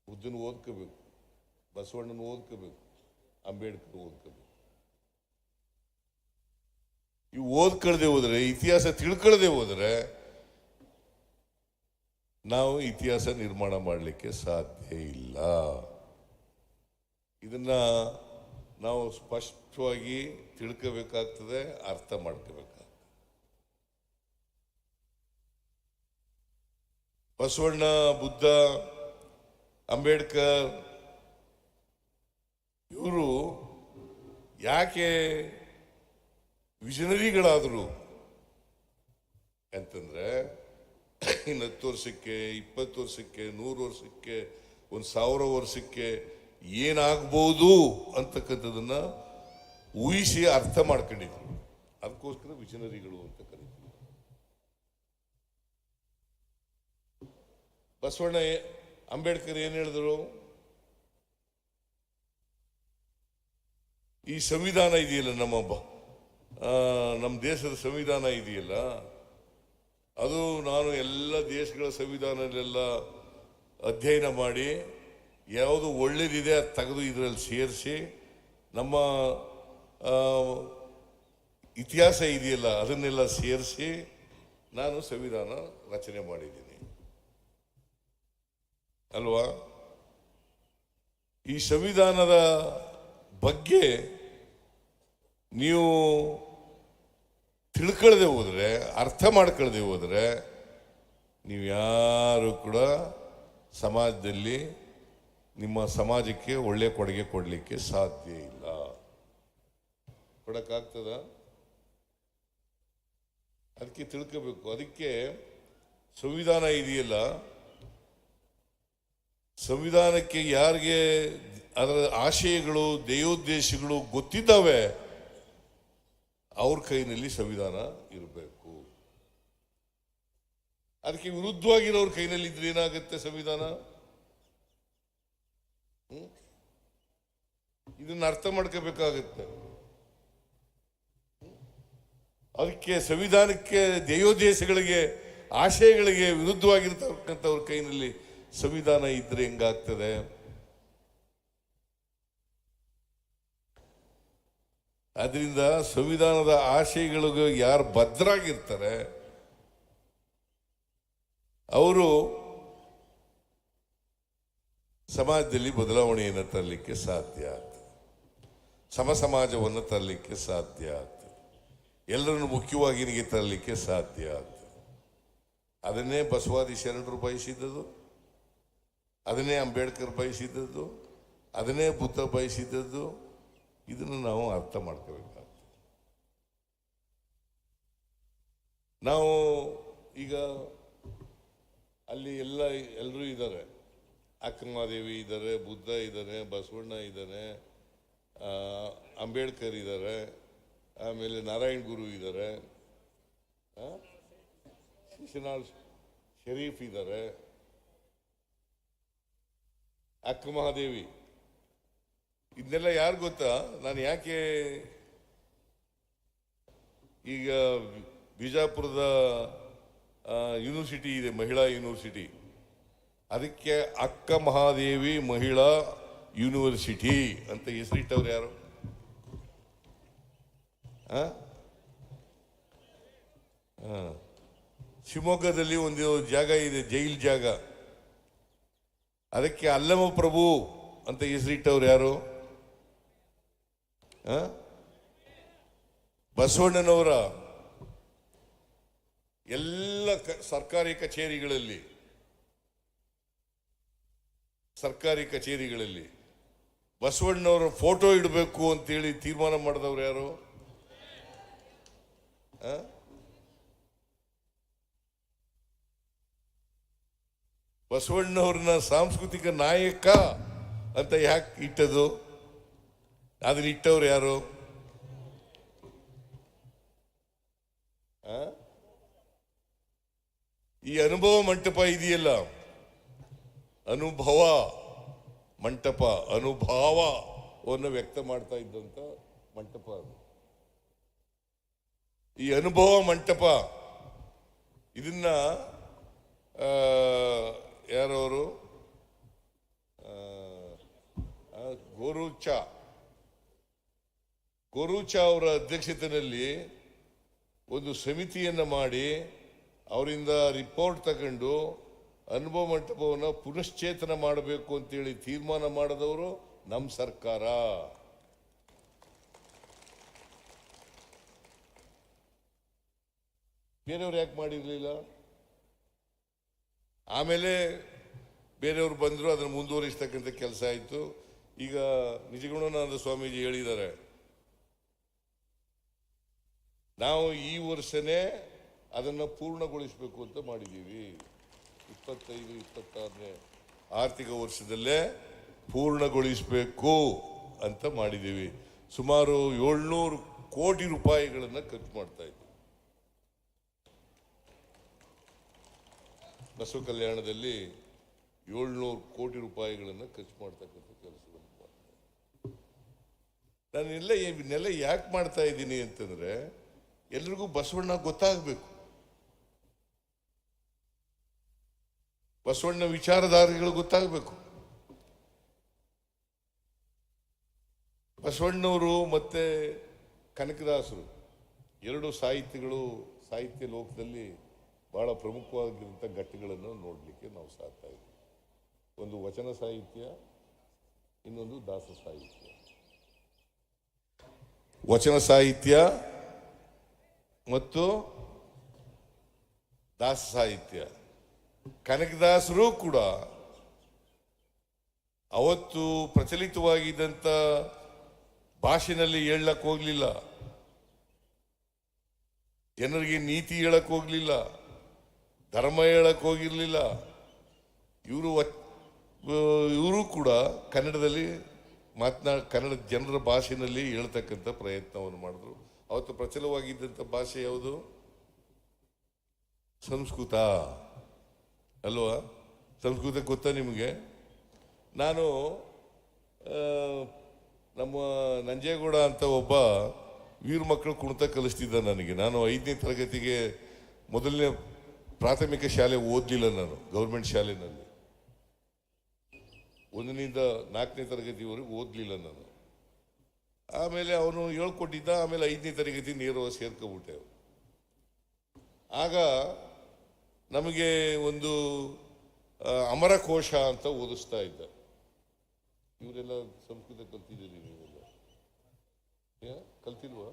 ಬುದ್ಧನ ಓದ್ಕೋಬೇಕು, ಬಸವಣ್ಣನ ಓದ್ಕೋಬೇಕು, ಅಂಬೇಡ್ಕರ್ ಓದ್ಕೋಬೇಕು. ಇವು ಓದ್ಕೊಳ್ಳದೆ ಹೋದರೆ, ಇತಿಹಾಸ ತಿಳ್ಕೊಳ್ಳದೆ ಹೋದರೆ ನಾವು ಇತಿಹಾಸ ನಿರ್ಮಾಣ ಮಾಡಲಿಕ್ಕೆ ಸಾಧ್ಯ ಇಲ್ಲ. ಇದನ್ನ ನಾವು ಸ್ಪಷ್ಟವಾಗಿ ತಿಳ್ಕೋಬೇಕಾಗ್ತದೆ, ಅರ್ಥ ಮಾಡ್ಕೋಬೇಕಾಗ್ತದೆ. ಬಸವಣ್ಣ, ಬುದ್ಧ, ಅಂಬೇಡ್ಕರ್ ಇವರು ಯಾಕೆ ವಿಷನರಿಗಳಾದರು ಅಂತಂದ್ರೆ, ಇನ್ನು 10 ವರ್ಷಕ್ಕೆ, 20 ವರ್ಷಕ್ಕೆ, 100 ವರ್ಷಕ್ಕೆ, 1000 ವರ್ಷಕ್ಕೆ ಏನಾಗ್ಬೋದು ಅಂತಕ್ಕಂಥದನ್ನ ಊಹಿಸಿ ಅರ್ಥ ಮಾಡ್ಕೊಂಡಿದ್ರು. ಅದಕ್ಕೋಸ್ಕರ ವಿಷನರಿಗಳು ಅಂತ ಕರೀತೀವಿ. ಬಸವಣ್ಣ, ಅಂಬೇಡ್ಕರ್ ಏನ್ ಹೇಳಿದ್ರು, ಈ ಸಂವಿಧಾನ ಇದೆಯಲ್ಲ, ನಮ್ಮ ದೇಶದ ಸಂವಿಧಾನ ಇದೆಯಲ್ಲ, ಅದು ನಾನು ಎಲ್ಲ ದೇಶಗಳ ಸಂವಿಧಾನದಲ್ಲೆಲ್ಲ ಅಧ್ಯಯನ ಮಾಡಿ ಯಾವುದು ಒಳ್ಳೇದಿದೆ ಅದು ತೆಗೆದು ಇದರಲ್ಲಿ ಸೇರಿಸಿ, ನಮ್ಮ ಇತಿಹಾಸ ಇದೆಯಲ್ಲ ಅದನ್ನೆಲ್ಲ ಸೇರಿಸಿ ನಾನು ಸಂವಿಧಾನ ರಚನೆ ಮಾಡಿದ್ದೀನಿ ಅಲ್ವಾ. ಈ ಸಂವಿಧಾನದ ಬಗ್ಗೆ ನೀವು ತಿಳ್ಕೊಳ್ಳದೆ ಹೋದರೆ, ಅರ್ಥ ಮಾಡ್ಕೊಳ್ಳದೆ ಹೋದರೆ, ನೀವು ಯಾರು ಕೂಡ ಸಮಾಜದಲ್ಲಿ ನಿಮ್ಮ ಸಮಾಜಕ್ಕೆ ಒಳ್ಳೆ ಕೊಡುಗೆ ಕೊಡಲಿಕ್ಕೆ ಸಾಧ್ಯ ಇಲ್ಲ. ಕೊಡಕ್ಕಾಗ್ತದ? ಅದಕ್ಕೆ ತಿಳ್ಕೋಬೇಕು. ಅದಕ್ಕೆ ಸಂವಿಧಾನ ಇದೆಯಲ್ಲ, ಸಂವಿಧಾನಕ್ಕೆ ಯಾರಿಗೆ ಅದರ ಆಶಯಗಳು, ಧ್ಯೇಯೋದ್ದೇಶಗಳು ಗೊತ್ತಿದ್ದಾವೆ ಅವ್ರ ಕೈನಲ್ಲಿ ಸಂವಿಧಾನ ಇರಬೇಕು. ಅದಕ್ಕೆ ವಿರುದ್ಧವಾಗಿರೋರ ಕೈನಲ್ಲಿ ಇದ್ರೆ ಏನಾಗುತ್ತೆ ಸಂವಿಧಾನ? ಇದನ್ನ ಅರ್ಥ ಮಾಡ್ಕೋಬೇಕಾಗತ್ತೆ. ಅದಕ್ಕೆ ಸಂವಿಧಾನಕ್ಕೆ, ಧ್ಯೇಯೋದ್ದೇಶಗಳಿಗೆ, ಆಶಯಗಳಿಗೆ ವಿರುದ್ಧವಾಗಿರ್ತಕ್ಕಂಥವ್ರ ಕೈನಲ್ಲಿ ಸಂವಿಧಾನ ಇದ್ರೆ ಹೆಂಗಾಗ್ತದೆ? ಅದರಿಂದ ಸಂವಿಧಾನದ ಆಶಯಗಳಿಗೆ ಯಾರು ಬದ್ಧರಾಗಿರ್ತಾರೆ ಅವರು ಸಮಾಜದಲ್ಲಿ ಬದಲಾವಣೆಯನ್ನು ತರಲಿಕ್ಕೆ ಸಾಧ್ಯ ಆಗ್ತದೆ, ಸಮಾಜವನ್ನು ತರಲಿಕ್ಕೆ ಸಾಧ್ಯ ಆಗ್ತದೆ, ಎಲ್ಲರನ್ನು ಮುಖ್ಯವಾಹಿನಿಗೆ ತರಲಿಕ್ಕೆ ಸಾಧ್ಯ ಆಗ್ತದೆ. ಅದನ್ನೇ ಬಸವಾದಿ ಶರಣರು ಬಯಸಿದ್ದದು, ಅದನ್ನೇ ಅಂಬೇಡ್ಕರ್ ಬಯಸಿದ್ದದ್ದು, ಅದನ್ನೇ ಬುದ್ಧ ಬಯಸಿದ್ದದ್ದು. ಇದನ್ನು ನಾವು ಅರ್ಥ ಮಾಡ್ಕೋಬೇಕಾಗ್ತದೆ. ನಾವು ಈಗ ಅಲ್ಲಿ ಎಲ್ಲರೂ ಇದ್ದಾರೆ, ಅಕ್ಕಮಹಾದೇವಿ ಇದ್ದಾರೆ, ಬುದ್ಧ ಇದ್ದಾನೆ, ಬಸವಣ್ಣ ಇದ್ದಾನೆ, ಅಂಬೇಡ್ಕರ್ ಇದ್ದಾರೆ, ಆಮೇಲೆ ನಾರಾಯಣ್ ಗುರು ಇದ್ದಾರೆ, ಶಿಶುನಾಳ್ ಶರೀಫ್ ಇದ್ದಾರೆ, ಅಕ್ಕಮಹಾದೇವಿ. ಇದನ್ನೆಲ್ಲ ಯಾರು ಗೊತ್ತಾ? ನಾನು ಯಾಕೆ ಈಗ ಬಿಜಾಪುರದ ಯೂನಿವರ್ಸಿಟಿ ಇದೆ, ಮಹಿಳಾ ಯೂನಿವರ್ಸಿಟಿ, ಅದಕ್ಕೆ ಅಕ್ಕ ಮಹಾದೇವಿ ಮಹಿಳಾ ಯೂನಿವರ್ಸಿಟಿ ಅಂತ ಹೆಸರಿಟ್ಟವ್ರು ಯಾರು? ಶಿವಮೊಗ್ಗದಲ್ಲಿ ಒಂದು ಜಾಗ ಇದೆ, ಜೈಲ್ ಜಾಗ, ಅದಕ್ಕೆ ಅಲ್ಲಮ ಪ್ರಭು ಅಂತ ಹೆಸರಿಟ್ಟವ್ರು ಯಾರು? ಬಸವಣ್ಣನವರ ಎಲ್ಲ ಸರ್ಕಾರಿ ಕಚೇರಿಗಳಲ್ಲಿ ಬಸವಣ್ಣವರ ಫೋಟೋ ಇಡಬೇಕು ಅಂತೇಳಿ ತೀರ್ಮಾನ ಮಾಡಿದವರು ಯಾರು? ಬಸವಣ್ಣವ್ರನ್ನ ಸಾಂಸ್ಕೃತಿಕ ನಾಯಕ ಅಂತ ಯಾಕೆ ಇಟ್ಟದು? ಅದನ್ನ ಇಟ್ಟವ್ರು ಯಾರು? ಈ ಅನುಭವ ಮಂಟಪ ಇದೆಯಲ್ಲ, ಅನುಭವ ಮಂಟಪ, ಅನುಭಾವವನ್ನು ವ್ಯಕ್ತ ಮಾಡ್ತಾ ಇದ್ದಂತ ಮಂಟಪ ಅದು. ಈ ಅನುಭವ ಮಂಟಪ ಇದನ್ನ ಯಾರವರು ಗೋರೂಚ ಅವರ ಅಧ್ಯಕ್ಷತೆಯಲ್ಲಿ ಒಂದು ಸಮಿತಿಯನ್ನ ಮಾಡಿ ಅವರಿಂದ ರಿಪೋರ್ಟ್ ತಗೊಂಡು ಅನುಭವ ಮಂಟಪವನ್ನು ಪುನಶ್ಚೇತನ ಮಾಡಬೇಕು ಅಂತೇಳಿ ತೀರ್ಮಾನ ಮಾಡಿದವರು ನಮ್ಮ ಸರ್ಕಾರ. ಬೇರೆಯವ್ರು ಯಾಕೆ ಮಾಡಿರ್ಲಿಲ್ಲ? ಆಮೇಲೆ ಬೇರೆಯವರು ಬಂದರು, ಅದನ್ನು ಮುಂದುವರಿಸ್ತಕ್ಕಂಥ ಕೆಲಸ ಆಯಿತು. ಈಗ ನಿಜಗುಣಾನಂದ ಸ್ವಾಮೀಜಿ ಹೇಳಿದ್ದಾರೆ, ನಾವು ಈ ವರ್ಷನೇ ಅದನ್ನು ಪೂರ್ಣಗೊಳಿಸಬೇಕು ಅಂತ ಮಾಡಿದ್ದೀವಿ. 25-26ನೇ ಆರ್ಥಿಕ ವರ್ಷದಲ್ಲೇ ಪೂರ್ಣಗೊಳಿಸಬೇಕು ಅಂತ ಮಾಡಿದ್ದೀವಿ. ಸುಮಾರು 700 ಕೋಟಿ ರೂಪಾಯಿಗಳನ್ನು ಖರ್ಚು ಮಾಡ್ತಾ ಇದ್ದೀವಿ. ಬಸವ ಕಲ್ಯಾಣದಲ್ಲಿ 700 ಕೋಟಿ ರೂಪಾಯಿಗಳನ್ನು ಖರ್ಚು ಮಾಡ್ತಕ್ಕಂಥ ಕೆಲಸಗಳನ್ನು ಮಾಡ್ತಾರೆ. ನಾನು ಇವನ್ನೆಲ್ಲ ಯಾಕೆ ಮಾಡ್ತಾ ಇದ್ದೀನಿ ಅಂತಂದ್ರೆ, ಎಲ್ರಿಗೂ ಬಸವಣ್ಣ ಗೊತ್ತಾಗಬೇಕು, ಬಸವಣ್ಣ ವಿಚಾರಧಾರೆಗಳು ಗೊತ್ತಾಗಬೇಕು. ಬಸವಣ್ಣವರು ಮತ್ತೆ ಕನಕದಾಸರು ಎರಡು ಸಾಹಿತ್ಯ ಲೋಕದಲ್ಲಿ ಬಹಳ ಪ್ರಮುಖವಾಗಿರುವಂಥ ಘಟ್ಟಗಳನ್ನು ನೋಡಲಿಕ್ಕೆ ನಾವು ಸಾಧ್ಯ ಇದ್ದೀವಿ. ಒಂದು ವಚನ ಸಾಹಿತ್ಯ, ಇನ್ನೊಂದು ದಾಸ ಸಾಹಿತ್ಯ. ವಚನ ಸಾಹಿತ್ಯ ಮತ್ತು ದಾಸ ಸಾಹಿತ್ಯ. ಕನಕದಾಸರು ಕೂಡ ಅವತ್ತು ಪ್ರಚಲಿತವಾಗಿದ್ದಂಥ ಭಾಷೆನಲ್ಲಿ ಹೇಳಕ್ ಹೋಗ್ಲಿಲ್ಲ, ಜನರಿಗೆ ನೀತಿ ಹೇಳಕ್ ಹೋಗ್ಲಿಲ್ಲ, ಧರ್ಮ ಹೇಳಕ್ ಹೋಗಿರ್ಲಿಲ್ಲ. ಇವರು ಕೂಡ ಕನ್ನಡದಲ್ಲಿ ಕನ್ನಡ ಜನರ ಭಾಷೆಯಲ್ಲಿ ಹೇಳ್ತಕ್ಕಂಥ ಪ್ರಯತ್ನವನ್ನು ಮಾಡಿದ್ರು. ಅವತ್ತು ಪ್ರಚಲವಾಗಿದ್ದಂಥ ಭಾಷೆ ಯಾವುದು? ಸಂಸ್ಕೃತ ಅಲ್ವಾ? ಸಂಸ್ಕೃತ ಗೊತ್ತಾ ನಿಮಗೆ? ನಾನು ನಮ್ಮ ನಂಜೇಗೌಡ ಅಂತ ಒಬ್ಬ ವೀರ ಮಕ್ಕಳು ಕುಣಿತ ಕಲಿಸ್ತಿದ್ದ ನನಗೆ. ನಾನು 5ನೇ ತರಗತಿಗೆ ಮೊದಲನೇ ಪ್ರಾಥಮಿಕ ಶಾಲೆ ಓದಲಿಲ್ಲ, ನಾನು ಗೌರ್ಮೆಂಟ್ ಶಾಲೆನಲ್ಲಿ 1ರಿಂದ 4ನೇ ತರಗತಿವರೆಗೂ ಓದಲಿಲ್ಲ ನಾನು. ಆಮೇಲೆ ಅವನು ಹೇಳ್ಕೊಟ್ಟಿದ್ದ. ಆಮೇಲೆ 5ನೇ ತರಗತಿ ನೇರವಾಗಿ ಸೇರ್ಕೊಬಿಟ್ಟೆ. ಆಗ ನಮಗೆ ಒಂದು ಅಮರಕೋಶ ಅಂತ ಓದಿಸ್ತಾ ಇದ್ದ. ಇವರೆಲ್ಲ ಸಂಸ್ಕೃತ ಕಲ್ತಿದ್ದೀರಿ? ನೀವೆಲ್ಲ ಕಲ್ತಿಲ್ವಾ?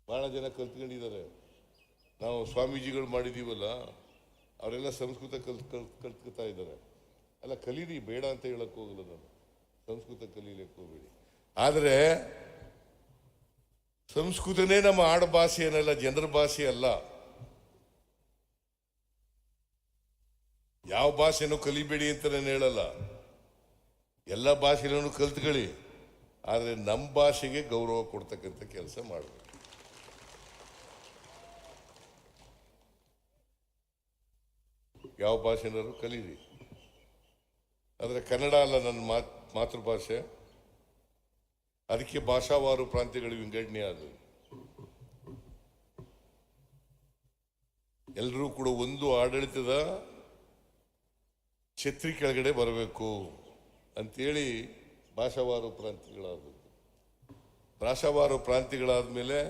ಬಹಳ ಜನ ಕಲ್ತ್ಕೊಂಡಿದ್ದಾರೆ. ನಾವು ಸ್ವಾಮೀಜಿಗಳು ಮಾಡಿದೀವಲ್ಲ, ಅವರೆಲ್ಲ ಸಂಸ್ಕೃತ ಕಲ್ತ್ಕೊತಾ ಇದ್ದಾರೆ. ಅಲ್ಲ, ಕಲೀರಿ, ಬೇಡ ಅಂತ ಹೇಳಕ್ ಹೋಗಲ್ಲ ನಾನು. ಸಂಸ್ಕೃತ ಕಲೀಲಿಕ್ಕೆ ಹೋಗ್ಬೇಡಿ. ಆದರೆ ಸಂಸ್ಕೃತನೇ ನಮ್ಮ ಆಡ ಭಾಷೆ ಏನಲ್ಲ, ಜನರ ಭಾಷೆ ಅಲ್ಲ. ಯಾವ ಭಾಷೆನೂ ಕಲಿಬೇಡಿ ಅಂತ ನಾನು ಹೇಳಲ್ಲ, ಎಲ್ಲ ಭಾಷೆನೂ ಕಲ್ತ್ಕೊಳ್ಳಿ. ಆದರೆ ನಮ್ಮ ಭಾಷೆಗೆ ಗೌರವ ಕೊಡ್ತಕ್ಕಂಥ ಕೆಲಸ ಮಾಡಬೇಕು. ಯಾವ ಭಾಷೆನಾದ್ರು ಕಲೀರಿ. ಆದರೆ ಕನ್ನಡ ಅಲ್ಲ ನನ್ನ ಮಾತೃಭಾಷೆ. ಅದಕ್ಕೆ ಭಾಷಾವಾರು ಪ್ರಾಂತ್ಯಗಳು ವಿಂಗಡಣೆ ಆದವು. ಎಲ್ಲರೂ ಕೂಡ ಒಂದು ಆಡಳಿತದ ಛತ್ರಿ ಕೆಳಗಡೆ ಬರಬೇಕು ಅಂತೇಳಿ ಭಾಷಾವಾರು ಪ್ರಾಂತ್ಯಗಳಾದವು. ಭಾಷಾವಾರು ಪ್ರಾಂತ್ಯಗಳಾದ್ಮೇಲೆ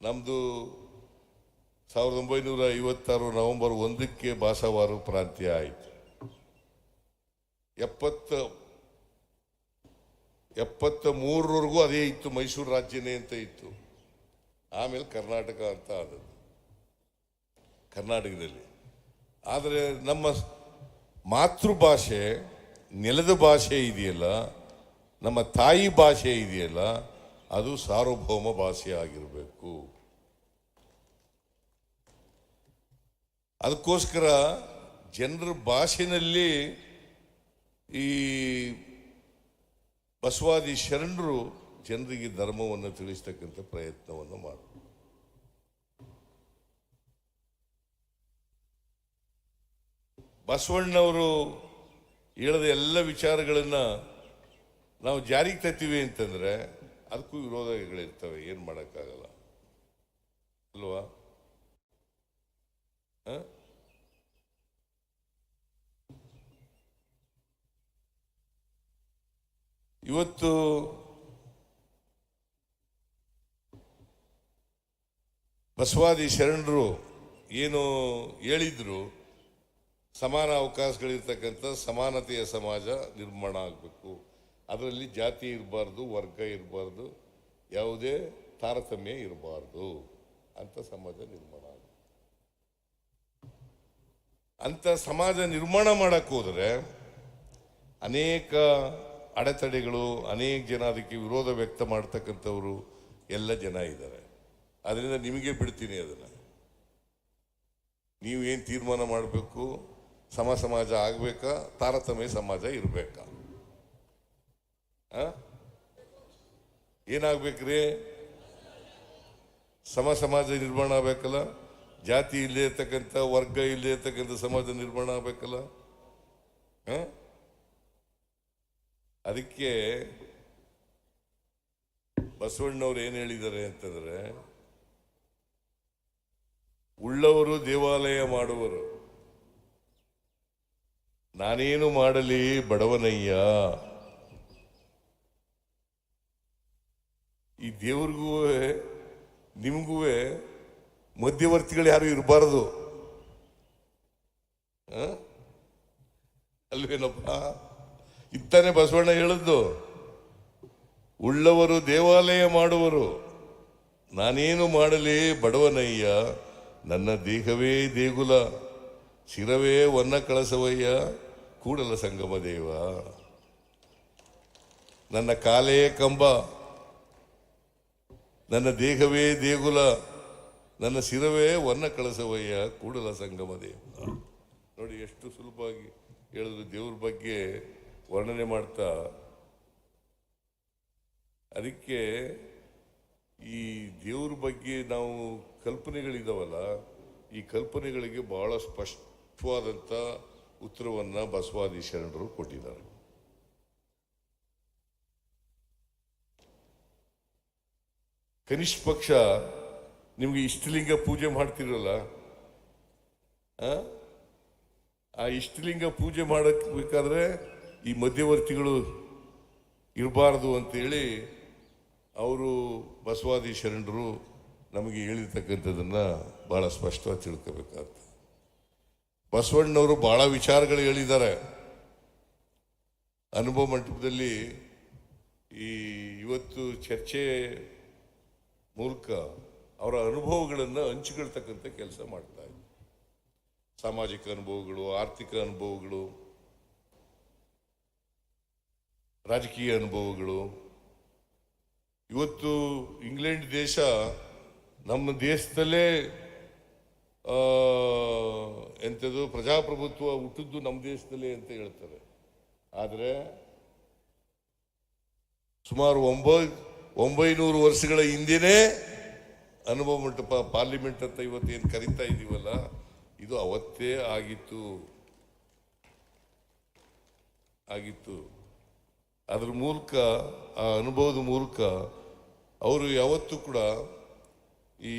ನಮ್ದು 1956 ನವೆಂಬರ್ 1ಕ್ಕೆ ಭಾಷಾವಾರು ಪ್ರಾಂತ್ಯ ಆಯಿತು. 73ವರೆಗೂ ಅದೇ ಇತ್ತು, ಮೈಸೂರು ರಾಜ್ಯನೇ ಅಂತ ಇತ್ತು. ಆಮೇಲೆ ಕರ್ನಾಟಕ ಅಂತ ಆದದ್ದು ಕರ್ನಾಟಕದಲ್ಲಿ. ಆದರೆ ನಮ್ಮ ಮಾತೃಭಾಷೆ, ನೆಲದ ಭಾಷೆ ಇದೆಯಲ್ಲ, ನಮ್ಮ ತಾಯಿ ಭಾಷೆ ಇದೆಯಲ್ಲ, ಅದು ಸಾರ್ವಭೌಮ ಭಾಷೆ ಆಗಿರಬೇಕು. ಅದಕ್ಕೋಸ್ಕರ ಜನರ ಭಾಷೆಯಲ್ಲಿ ಈ ಬಸವಾದಿ ಶರಣರು ಜನರಿಗೆ ಧರ್ಮವನ್ನು ತಿಳಿಸ್ತಕ್ಕಂಥ ಪ್ರಯತ್ನವನ್ನು ಮಾಡಿದ್ರು. ಬಸವಣ್ಣವರು ಹೇಳಿದ ಎಲ್ಲ ವಿಚಾರಗಳನ್ನು ನಾವು ಜಾರಿಗೆ ತರ್ತೀವಿ ಅಂತಂದ್ರೆ ಅದಕ್ಕೂ ವಿರೋಧಗಳಿರ್ತವೆ, ಏನು ಮಾಡೋಕ್ಕಾಗಲ್ಲ ಅಲ್ವಾ? ಇವತ್ತು ಬಸವಾದಿ ಶರಣರು ಏನು ಹೇಳಿದ್ರು, ಸಮಾನ ಅವಕಾಶಗಳಿರ್ತಕ್ಕಂಥ ಸಮಾನತೆಯ ಸಮಾಜ ನಿರ್ಮಾಣ ಆಗಬೇಕು, ಅದರಲ್ಲಿ ಜಾತಿ ಇರಬಾರ್ದು, ವರ್ಗ ಇರಬಾರ್ದು, ಯಾವುದೇ ತಾರತಮ್ಯ ಇರಬಾರ್ದು ಅಂತ ಸಮಾಜ ನಿರ್ಮಾಣ ಆಗುತ್ತೆ. ಅಂತ ಸಮಾಜ ನಿರ್ಮಾಣ ಮಾಡಕ್ಕೆ ಹೋದರೆ ಅನೇಕ ಅಡೆತಡೆಗಳು, ಅನೇಕ ಜನ ಅದಕ್ಕೆ ವಿರೋಧ ವ್ಯಕ್ತ ಮಾಡ್ತಕ್ಕಂಥವರು ಎಲ್ಲ ಜನ ಇದ್ದಾರೆ. ಅದರಿಂದ ನಿಮಗೆ ಬಿಡ್ತೀನಿ, ಅದನ್ನು ನೀವೇನು ತೀರ್ಮಾನ ಮಾಡಬೇಕು. ಸಮಾಜ ಆಗಬೇಕಾ, ತಾರತಮ್ಯ ಸಮಾಜ ಇರಬೇಕಾ? ಏನಾಗ್ಬೇಕ್ರಿ? ಸಮಾಜ ನಿರ್ಮಾಣ ಆಗಬೇಕಲ್ಲ, ಜಾತಿ ಇಲ್ಲೇ ಇರ್ತಕ್ಕಂಥ, ವರ್ಗ ಇಲ್ಲೇ ಇರ್ತಕ್ಕಂಥ ಸಮಾಜ ನಿರ್ಮಾಣ ಆಗಬೇಕಲ್ಲ. ಅದಕ್ಕೆ ಬಸವಣ್ಣವ್ರು ಏನು ಹೇಳಿದ್ದಾರೆ ಅಂತಂದ್ರೆ, ಉಳ್ಳವರು ದೇವಾಲಯ ಮಾಡುವರು, ನಾನೇನು ಮಾಡಲಿ ಬಡವನಯ್ಯ. ಈ ದೇವ್ರಿಗೂ ನಿಮಗೂ ಮಧ್ಯವರ್ತಿಗಳು ಯಾರು ಇರಬಾರದು ಅಲ್ವೇನಪ್ಪ? ಇತ್ತಾನೆ ಬಸವಣ್ಣ ಹೇಳಿದ್ದು, ಉಳ್ಳವರು ದೇವಾಲಯ ಮಾಡುವರು, ನಾನೇನು ಮಾಡಲಿ ಬಡವನಯ್ಯ, ನನ್ನ ದೇಹವೇ ದೇಗುಲ, ಶಿರವೇ ವನ್ನ ಕಳಸವಯ್ಯ, ಕೂಡಲ ಸಂಗಮ ದೇವ. ನನ್ನ ಕಾಲೇ ಕಂಬ, ನನ್ನ ದೇಹವೇ ದೇಗುಲ, ನನ್ನ ಶಿರವೇ ವನ್ನ ಕಳಸವಯ್ಯ, ಕೂಡಲ ಸಂಗಮ ದೇವ. ನೋಡಿ ಎಷ್ಟು ಸುಲಭವಾಗಿ ಹೇಳಿದ್ರು ದೇವ್ರ ಬಗ್ಗೆ ವರ್ಣನೆ ಮಾಡ್ತಾ. ಅದಕ್ಕೆ ಈ ದೇವ್ರ ಬಗ್ಗೆ ನಾವು ಕಲ್ಪನೆಗಳಿದಾವಲ್ಲ, ಈ ಕಲ್ಪನೆಗಳಿಗೆ ಬಹಳ ಸ್ಪಷ್ಟವಾದಂಥ ಉತ್ತರವನ್ನು ಬಸವಾದಿ ಶರಣರು ಕೊಟ್ಟಿದ್ದಾರೆ. ಕನಿಷ್ಠ ಪಕ್ಷ ನಿಮಗೆ ಇಷ್ಟಲಿಂಗ ಪೂಜೆ ಮಾಡ್ತಿರಲ್ಲ, ಆ ಇಷ್ಟಲಿಂಗ ಪೂಜೆ ಮಾಡಬೇಕಾದ್ರೆ ಈ ಮಧ್ಯವರ್ತಿಗಳು ಇರಬಾರ್ದು ಅಂತೇಳಿ ಅವರು ಬಸವಾದಿ ಶರಣರು ನಮಗೆ ಹೇಳಿರ್ತಕ್ಕಂಥದ್ದನ್ನು ಭಾಳ ಸ್ಪಷ್ಟವಾಗಿ ತಿಳ್ಕೋಬೇಕಾಗ್ತದೆ. ಬಸವಣ್ಣವರು ಭಾಳ ವಿಚಾರಗಳು ಹೇಳಿದ್ದಾರೆ. ಅನುಭವ ಮಂಟಪದಲ್ಲಿ ಇವತ್ತು ಚರ್ಚೆ ಮೂಲಕ ಅವರ ಅನುಭವಗಳನ್ನು ಹಂಚಿಕೊಳ್ತಕ್ಕಂಥ ಕೆಲಸ ಮಾಡ್ತಾ ಇದ್ದಾರೆ. ಸಾಮಾಜಿಕ ಅನುಭವಗಳು, ಆರ್ಥಿಕ ಅನುಭವಗಳು, ರಾಜಕೀಯ ಅನುಭವಗಳು. ಇವತ್ತು ಇಂಗ್ಲೆಂಡ್ ದೇಶ ನಮ್ಮ ದೇಶದಲ್ಲೇ ಎಂಥದ್ದು ಪ್ರಜಾಪ್ರಭುತ್ವ ಹುಟ್ಟಿದ್ದು ನಮ್ಮ ದೇಶದಲ್ಲೇ ಅಂತ ಹೇಳ್ತಾರೆ. ಆದರೆ ಸುಮಾರು 900 ವರ್ಷಗಳ ಹಿಂದೆನೇ ಅನುಭವ ಮಂಟಪ, ಪಾರ್ಲಿಮೆಂಟ್ ಅಂತ ಇವತ್ತೇನು ಕರೀತಾ ಇದ್ದೀವಲ್ಲ, ಇದು ಅವತ್ತೇ ಆಗಿತ್ತು. ಅದ್ರ ಮೂಲಕ, ಆ ಅನುಭವದ ಮೂಲಕ ಅವರು ಯಾವತ್ತೂ ಕೂಡ ಈ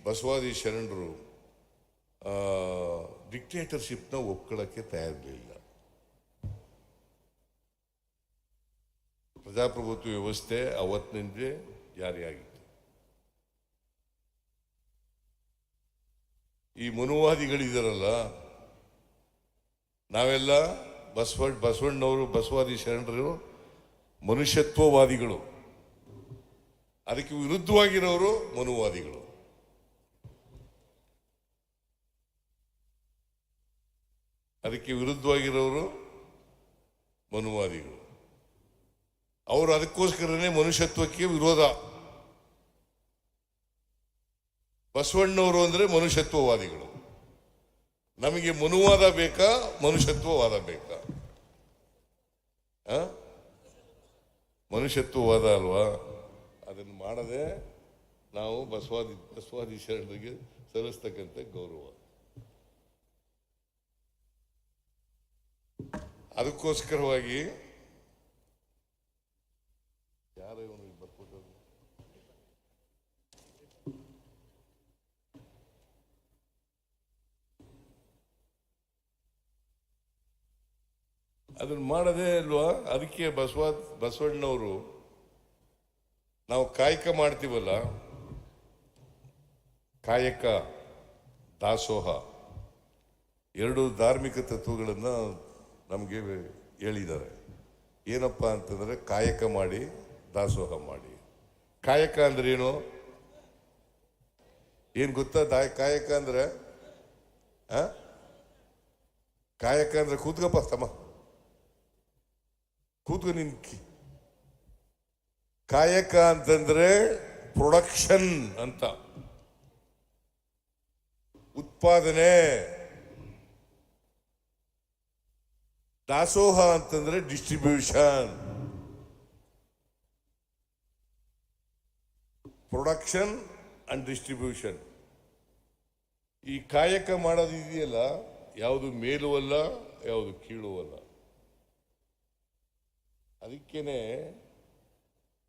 ಬಸವಾದಿ ಶರಣರು ಡಿಕ್ಟೇಟರ್ಶಿಪ್ನ ಒಪ್ಕೊಳ್ಳೋಕ್ಕೆ ತಯಾರಿರಲಿಲ್ಲ. ಪ್ರಜಾಪ್ರಭುತ್ವ ವ್ಯವಸ್ಥೆ ಅವತ್ತಿನಿಂದಲೇ ಜಾರಿಯಾಗಿತ್ತು. ಈ ಮನುವಾದಿಗಳಿದಾರಲ್ಲ, ನಾವೆಲ್ಲ ಬಸವಣ್ಣವರು, ಬಸವಾದಿ ಶರಣರು ಮನುಷ್ಯತ್ವವಾದಿಗಳು, ಅದಕ್ಕೆ ವಿರುದ್ಧವಾಗಿರೋರು ಮನುವಾದಿಗಳು. ಅದಕ್ಕೆ ವಿರುದ್ಧವಾಗಿರೋರು ಮನುವಾದಿಗಳು. ಅವರು ಅದಕ್ಕೋಸ್ಕರನೇ ಮನುಷ್ಯತ್ವಕ್ಕೆ ವಿರೋಧ. ಬಸವಣ್ಣವರು ಅಂದ್ರೆ ಮನುಷ್ಯತ್ವವಾದಿಗಳು. ನಮಗೆ ಮನುವಾದ ಬೇಕಾ, ಮನುಷ್ಯತ್ವವಾದ ಬೇಕಾ? ಮನುಷ್ಯತ್ವವಾದ ಅಲ್ವಾ? ಅದನ್ನು ಮಾಡದೆ ನಾವು ಬಸವಾದಿ ಶರಣರಿಗೆ ಸಲ್ಲಿಸ್ತಕ್ಕಂಥ ಗೌರವ. ಅದಕ್ಕೋಸ್ಕರವಾಗಿ ಯಾರು ಇವನು ಬರ್ಕೊಟ್ಟರು, ಅದನ್ನ ಮಾಡದೇ ಅಲ್ವಾ? ಅದಕ್ಕೆ ಬಸವಣ್ಣವರು ನಾವು ಕಾಯಕ ಮಾಡ್ತೀವಲ್ಲ, ಕಾಯಕ ದಾಸೋಹ ಎರಡು ಧಾರ್ಮಿಕ ತತ್ವಗಳನ್ನು ನಮಗೆ ಹೇಳಿದ್ದಾರೆ. ಏನಪ್ಪ ಅಂತಂದ್ರೆ ಕಾಯಕ ಮಾಡಿ ದಾಸೋಹ ಮಾಡಿ. ಕಾಯಕ ಅಂದ್ರೆ ಏನು ಗೊತ್ತಾ? ಕಾಯಕ ಅಂದ್ರೆ ಕಾಯಕ ಅಂದ್ರೆ ಕೂತ್ಕಪ್ಪ ತಮ್ಮ, ಕೂತ್ಕೊ. ನಿನ್ ಕಾಯಕ ಅಂತಂದ್ರೆ ಪ್ರೊಡಕ್ಷನ್ ಅಂತ, ಉತ್ಪಾದನೆ. ದಾಸೋಹ ಅಂತಂದ್ರೆ ಡಿಸ್ಟ್ರಿಬ್ಯೂಷನ್. Production and distribution. ಈ ಕಾಯಕ ಮಾಡೋದು ಇದೆಯಲ್ಲ, ಯಾವುದು ಮೇಲೂ ಅಲ್ಲ, ಯಾವುದು ಕೀಳು ಅಲ್ಲ. ಅದಕ್ಕೇನೆ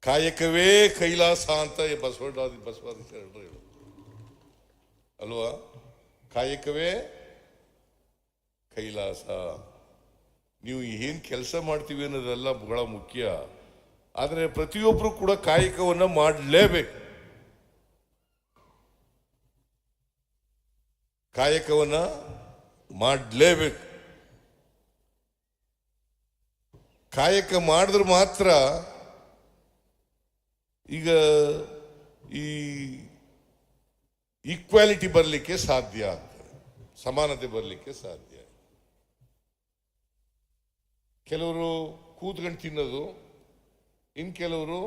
ಕಾಯಕವೇ ಕೈಲಾಸ ಅಂತ ಬಸವಾದಿ ಶರಣರು ಹೇಳು ಅಲ್ವಾ? ಕಾಯಕವೇ ಕೈಲಾಸ. ನೀವು ಏನ್ ಕೆಲಸ ಮಾಡ್ತೀವಿ ಅನ್ನೋದೆಲ್ಲ ಬಹಳ ಮುಖ್ಯ. ಆದರೆ ಪ್ರತಿಯೊಬ್ಬರು ಕೂಡ ಕಾಯಕವನ್ನ ಮಾಡಲೇಬೇಕು. ಕಾಯಕವನ್ನ ಮಾಡಲೇಬೇಕು. ಕಾಯಕ ಮಾಡಿದ್ರೆ ಮಾತ್ರ ಈಗ ಈ ಈಕ್ವಾಲಿಟಿ ಬರಲಿಕ್ಕೆ ಸಾಧ್ಯ ಆಗ್ತದೆ, ಸಮಾನತೆ ಬರಲಿಕ್ಕೆ ಸಾಧ್ಯ. ಕೆಲವರು ಕೂತ್ಕೊಂಡು ತಿನ್ನೋದು, ಇನ್ನು ಕೆಲವರು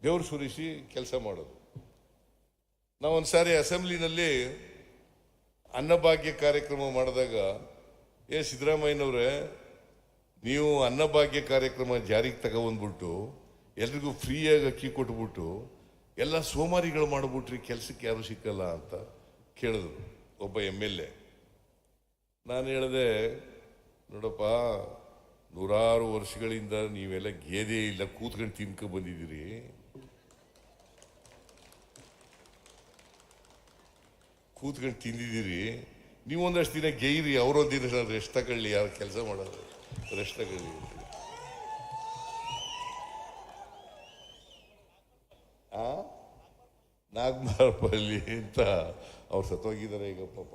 ದೇವ್ರು ಸುರಿಸಿ ಕೆಲಸ ಮಾಡೋದು. ನಾವೊಂದ್ಸಾರಿ ಅಸೆಂಬ್ಲಿನಲ್ಲಿ ಅನ್ನಭಾಗ್ಯ ಕಾರ್ಯಕ್ರಮ ಮಾಡಿದಾಗ, ಸಿದ್ದರಾಮಯ್ಯನವ್ರೆ, ನೀವು ಅನ್ನಭಾಗ್ಯ ಕಾರ್ಯಕ್ರಮ ಜಾರಿಗೆ ತಗೊಂಡ್ಬಿಟ್ಟು ಎಲ್ರಿಗೂ ಫ್ರೀಯಾಗಿ ಅಕ್ಕಿ ಕೊಟ್ಬಿಟ್ಟು ಎಲ್ಲ ಸೋಮಾರಿಗಳು ಮಾಡಿಬಿಟ್ರಿ, ಕೆಲಸಕ್ಕೆ ಯಾರು ಸಿಕ್ಕಲ್ಲ ಅಂತ ಕೇಳಿದ್ರು ಒಬ್ಬ MLA. ನಾನು ಹೇಳಿದೆ, ನೋಡಪ್ಪ, 100 ವರ್ಷಗಳಿಂದ ನೀವೆಲ್ಲ ಗೇದೆ ಇಲ್ಲ, ಕೂತ್ಕೊಂಡು ತಿನ್ಕೊ ಬಂದಿದ್ದೀರಿ. ಕೂತ್ಕೊಂಡು ತಿಂದಿದ್ದೀರಿ. ನೀವು ಒಂದಷ್ಟು ದಿನ ಗೇಯ್ರಿ, ಅವರೊಂದಿನ ರೆಸ್ಟ್ ತಗೊಳ್ಳಿ, ಯಾರು ಕೆಲಸ ಮಾಡೋದು ರೆಸ್ಟ್ ತಗೊಳ್ಳಿ. ನಾಗಮಾರಪಲ್ಲಿ ಅಂತ ಅವ್ರು ಸತ್ತೋಗಿದ್ದಾರೆ ಈಗ ಪಾಪ.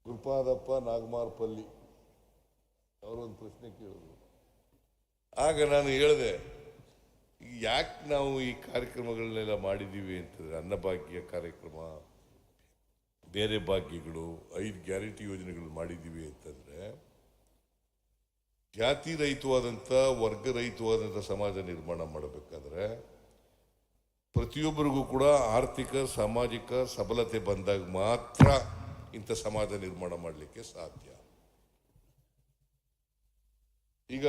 ಗುರುಪಾದಪ್ಪ ನಾಗಮಾರಪಲ್ಲಿ ಅವರೊಂದು ಪ್ರಶ್ನೆ ಕೇಳಿದ್ರು. ಆಗ ನಾನು ಹೇಳಿದೆ, ಯಾಕೆ ನಾವು ಈ ಕಾರ್ಯಕ್ರಮಗಳನ್ನೆಲ್ಲ ಮಾಡಿದ್ದೀವಿ ಅಂತಂದ್ರೆ, ಅನ್ನಭಾಗ್ಯ ಕಾರ್ಯಕ್ರಮ, ಬೇರೆ ಭಾಗ್ಯಗಳು, 5 ಗ್ಯಾರಂಟಿ ಯೋಜನೆಗಳು ಮಾಡಿದ್ದೀವಿ ಅಂತಂದ್ರೆ, ಜಾತಿ ರಹಿತವಾದಂಥ, ವರ್ಗ ರಹಿತವಾದಂಥ ಸಮಾಜ ನಿರ್ಮಾಣ ಮಾಡಬೇಕಾದ್ರೆ ಪ್ರತಿಯೊಬ್ಬರಿಗೂ ಕೂಡ ಆರ್ಥಿಕ ಸಾಮಾಜಿಕ ಸಬಲತೆ ಬಂದಾಗ ಮಾತ್ರ ಇಂಥ ಸಮಾಜ ನಿರ್ಮಾಣ ಮಾಡಲಿಕ್ಕೆ ಸಾಧ್ಯ. ಈಗ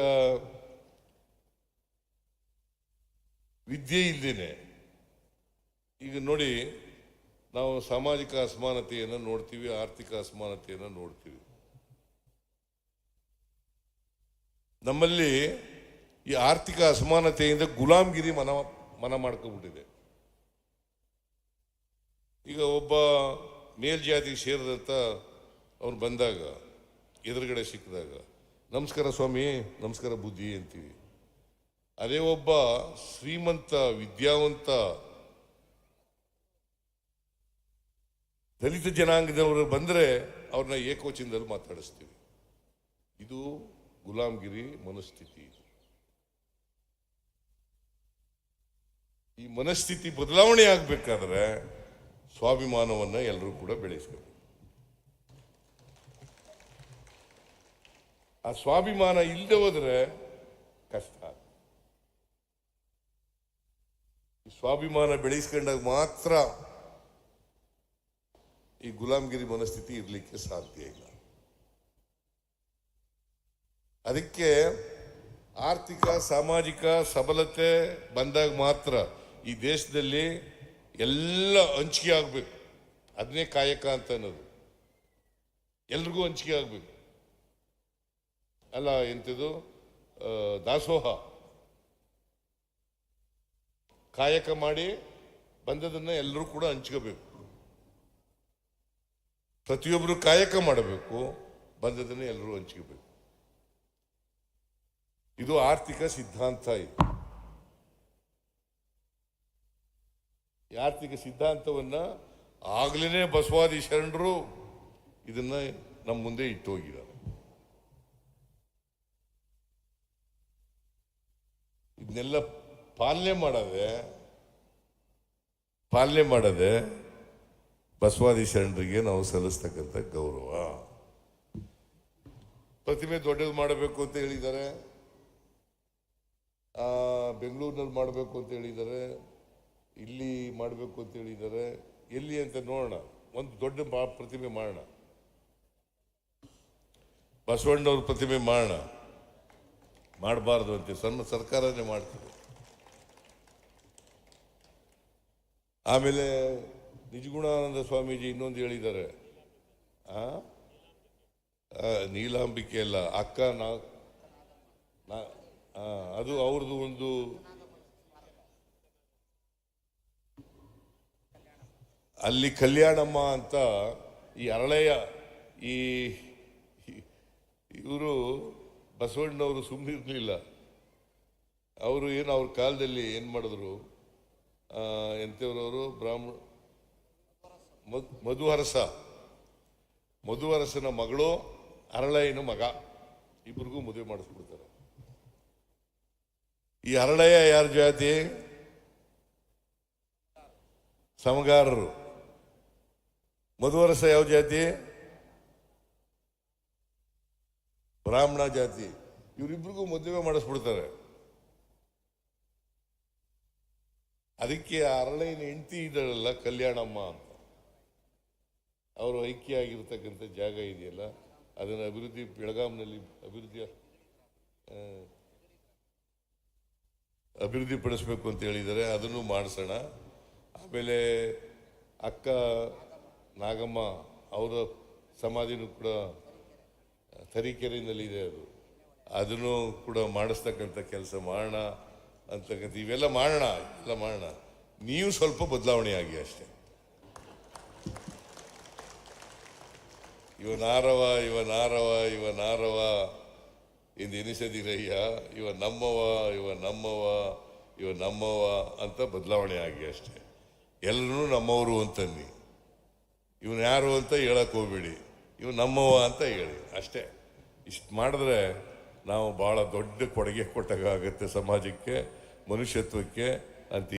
ವಿದ್ಯೆ ಇಲ್ದೇನೆ, ಈಗ ನೋಡಿ, ನಾವು ಸಾಮಾಜಿಕ ಅಸಮಾನತೆಯನ್ನು ನೋಡ್ತೀವಿ, ಆರ್ಥಿಕ ಅಸಮಾನತೆಯನ್ನು ನೋಡ್ತೀವಿ. ನಮ್ಮಲ್ಲಿ ಈ ಆರ್ಥಿಕ ಅಸಮಾನತೆಯಿಂದ ಗುಲಾಮ್ಗಿರಿ ಮನ ಮಾಡ್ಕೊಂಡ್ಬಿಟ್ಟಿದೆ. ಈಗ ಒಬ್ಬ ಮೇಲ್ಜಾತಿಗೆ ಸೇರಿದಂತ ಅವ್ರು ಬಂದಾಗ, ಎದುರುಗಡೆ ಸಿಕ್ಕಿದಾಗ, ನಮಸ್ಕಾರ ಸ್ವಾಮಿ, ನಮಸ್ಕಾರ ಬುದ್ಧಿ ಅಂತೀವಿ. ಅದೇ ಒಬ್ಬ ಶ್ರೀಮಂತ ವಿದ್ಯಾವಂತ ದಲಿತ ಜನಾಂಗದವರು ಬಂದರೆ ಅವ್ರನ್ನ ಏಕವಚನದಲ್ಲಿ ಮಾತಾಡಿಸ್ತೀವಿ. ಇದು ಗುಲಾಮ್ಗಿರಿ ಮನಸ್ಥಿತಿ. ಈ ಮನಸ್ಥಿತಿ ಬದಲಾವಣೆ ಆಗಬೇಕಾದ್ರೆ ಸ್ವಾಭಿಮಾನವನ್ನು ಎಲ್ಲರೂ ಕೂಡ ಬೆಳೆಸ್ಬೇಕು. ಆ ಸ್ವಾಭಿಮಾನ ಇಲ್ಲದೆ ಹೋದ್ರೆ ಕಷ್ಟ. ಈ ಸ್ವಾಭಿಮಾನ ಬೆಳೆಸ್ಕೊಂಡಾಗ ಮಾತ್ರ ಈ ಗುಲಾಮಗಿರಿ ಮನಸ್ಥಿತಿ ಇರಲಿಕ್ಕೆ ಸಾಧ್ಯ ಇಲ್ಲ. ಅದಕ್ಕೆ ಆರ್ಥಿಕ ಸಾಮಾಜಿಕ ಸಬಲತೆ ಬಂದಾಗ ಮಾತ್ರ ಈ ದೇಶದಲ್ಲಿ ಎಲ್ಲ ಹಂಚಿಕೆ ಆಗಬೇಕು. ಅದನ್ನೇ ಕಾಯಕ ಅಂತ ಅನ್ನೋದು. ಎಲ್ರಿಗೂ ಹಂಚಿಕೆ ಆಗಬೇಕು. ಅಲ್ಲ ಎಂಥದ್ದು ದಾಸೋಹ. ಕಾಯಕ ಮಾಡಿ ಬಂದದನ್ನ ಎಲ್ಲರೂ ಕೂಡ ಹಂಚ್ಕೋಬೇಕು. ಪ್ರತಿಯೊಬ್ಬರು ಕಾಯಕ ಮಾಡಬೇಕು, ಬಂದದನ್ನ ಎಲ್ಲರೂ ಹಂಚ್ಕೋಬೇಕು. ಇದು ಆರ್ಥಿಕ ಸಿದ್ಧಾಂತ. ಇದು ಈ ಆರ್ಥಿಕ ಸಿದ್ಧಾಂತವನ್ನ ಆಗ್ಲೇ ಬಸವಾದಿ ಶರಣರು ಇದನ್ನ ನಮ್ಮ ಮುಂದೆ ಇಟ್ಟು ಹೋಗಿದ್ದಾರೆ. ಇದನ್ನೆಲ್ಲ ಪಾಲನೆ ಮಾಡದೆ ಬಸವಾದಿ ಶರಣರಿಗೆ ನಾವು ಸಲ್ಲಿಸ್ತಕ್ಕಂಥ ಗೌರವ. ಪ್ರತಿಮೆ ದೊಡ್ಡದು ಮಾಡಬೇಕು ಅಂತ ಹೇಳಿದ್ದಾರೆ, ಬೆಂಗಳೂರಿನಲ್ಲಿ ಮಾಡಬೇಕು ಅಂತ ಹೇಳಿದ್ದಾರೆ, ಇಲ್ಲಿ ಮಾಡಬೇಕು ಅಂತ ಹೇಳಿದ್ದಾರೆ. ಎಲ್ಲಿ ಅಂತ ನೋಡೋಣ, ಒಂದು ದೊಡ್ಡ ಪ್ರತಿಮೆ ಮಾಡೋಣ, ಬಸವಣ್ಣವ್ರ ಪ್ರತಿಮೆ ಮಾಡೋಣ. ಮಾಡಬಾರ್ದು ಅಂತ ಸಣ್ಣ ಸರ್ಕಾರನೇ ಮಾಡ್ತದೆ. ಆಮೇಲೆ ನಿಜಗುಣಾನಂದ ಸ್ವಾಮೀಜಿ ಇನ್ನೊಂದು ಹೇಳಿದ್ದಾರೆ, ನೀಲಾಂಬಿಕೆ ಅಲ್ಲ, ಅಕ್ಕ ಅದು ಅವ್ರದ್ದು ಒಂದು ಅಲ್ಲಿ ಕಲ್ಯಾಣಮ್ಮ ಅಂತ ಈ ಅರಳೆಯ ಈ ಇವರು ಬಸವಣ್ಣವರು ಸುಮ್ಮನೆ ಇರಲಿಲ್ಲ. ಅವರು ಏನು ಅವ್ರ ಕಾಲದಲ್ಲಿ ಏನು ಮಾಡಿದ್ರು, ಎಂಥವ್ರವರು ಬ್ರಾಹ್ಮಣ ಮಧುವರಸನ ಮಗಳು ಅರಳಯ್ಯನ ಮಗ, ಇಬ್ಬರಿಗೂ ಮದುವೆ ಮಾಡಿಸ್ಬಿಡ್ತಾರೆ. ಈ ಅರಳಯ್ಯ ಯಾರ ಜಾತಿ? ಸಮಗಾರರು. ಮಧುವರಸ ಯಾವ ಜಾತಿ? ಬ್ರಾಹ್ಮಣ ಜಾತಿ. ಇವರಿಬ್ಬರಿಗೂ ಮದುವೆ ಮಾಡಿಸ್ಬಿಡ್ತಾರೆ. ಅದಕ್ಕೆ ಅರಳಯ್ಯನ ಹೆಂಡತಿ ಇದ್ದಾಳಲ್ಲ ಕಲ್ಯಾಣಮ್ಮ ಅಂತ, ಅವರು ಐಕ್ಯ ಆಗಿರ್ತಕ್ಕಂಥ ಜಾಗ ಇದೆಯಲ್ಲ, ಅದನ್ನು ಬೆಳಗಾಂನಲ್ಲಿ ಅಭಿವೃದ್ಧಿ ಪಡಿಸ್ಬೇಕು ಅಂತ ಹೇಳಿದ್ದಾರೆ. ಅದನ್ನು ಮಾಡಿಸೋಣ. ಆಮೇಲೆ ಅಕ್ಕ ನಾಗಮ್ಮ ಅವರ ಸಮಾಧಿನೂ ಕೂಡ ತರೀಕೆರೆನಲ್ಲಿದೆ. ಅದನ್ನು ಕೂಡ ಮಾಡಿಸ್ತಕ್ಕಂಥ ಕೆಲಸ ಮಾಡೋಣ ಅಂತಕ್ಕಂಥ ಇವೆಲ್ಲ ಮಾಡೋಣ. ನೀವು ಸ್ವಲ್ಪ ಬದಲಾವಣೆ ಆಗಿ ಅಷ್ಟೇ. ಇವ ನಾರವ ಎಂದು ಎನಿಸದಿರಯ್ಯ, ಇವ ನಮ್ಮವ ಅಂತ ಬದಲಾವಣೆ ಆಗಿ ಅಷ್ಟೇ. ಎಲ್ಲರೂ ನಮ್ಮವರು ಅಂತನ್ನಿ. ಇವನು ಯಾರು ಅಂತ ಹೇಳಕ್ ಹೋಗ್ಬೇಡಿ, ಇವ್ ನಮ್ಮವ ಅಂತ ಹೇಳಿ ಅಷ್ಟೇ. ಇಷ್ಟು ಮಾಡಿದ್ರೆ ನಾವು ಬಹಳ ದೊಡ್ಡ ಕೊಡುಗೆ ಕೊಟ್ಟಾಗುತ್ತೆ ಸಮಾಜಕ್ಕೆ, ಮನುಷ್ಯತ್ವಕ್ಕೆ ಅಂತ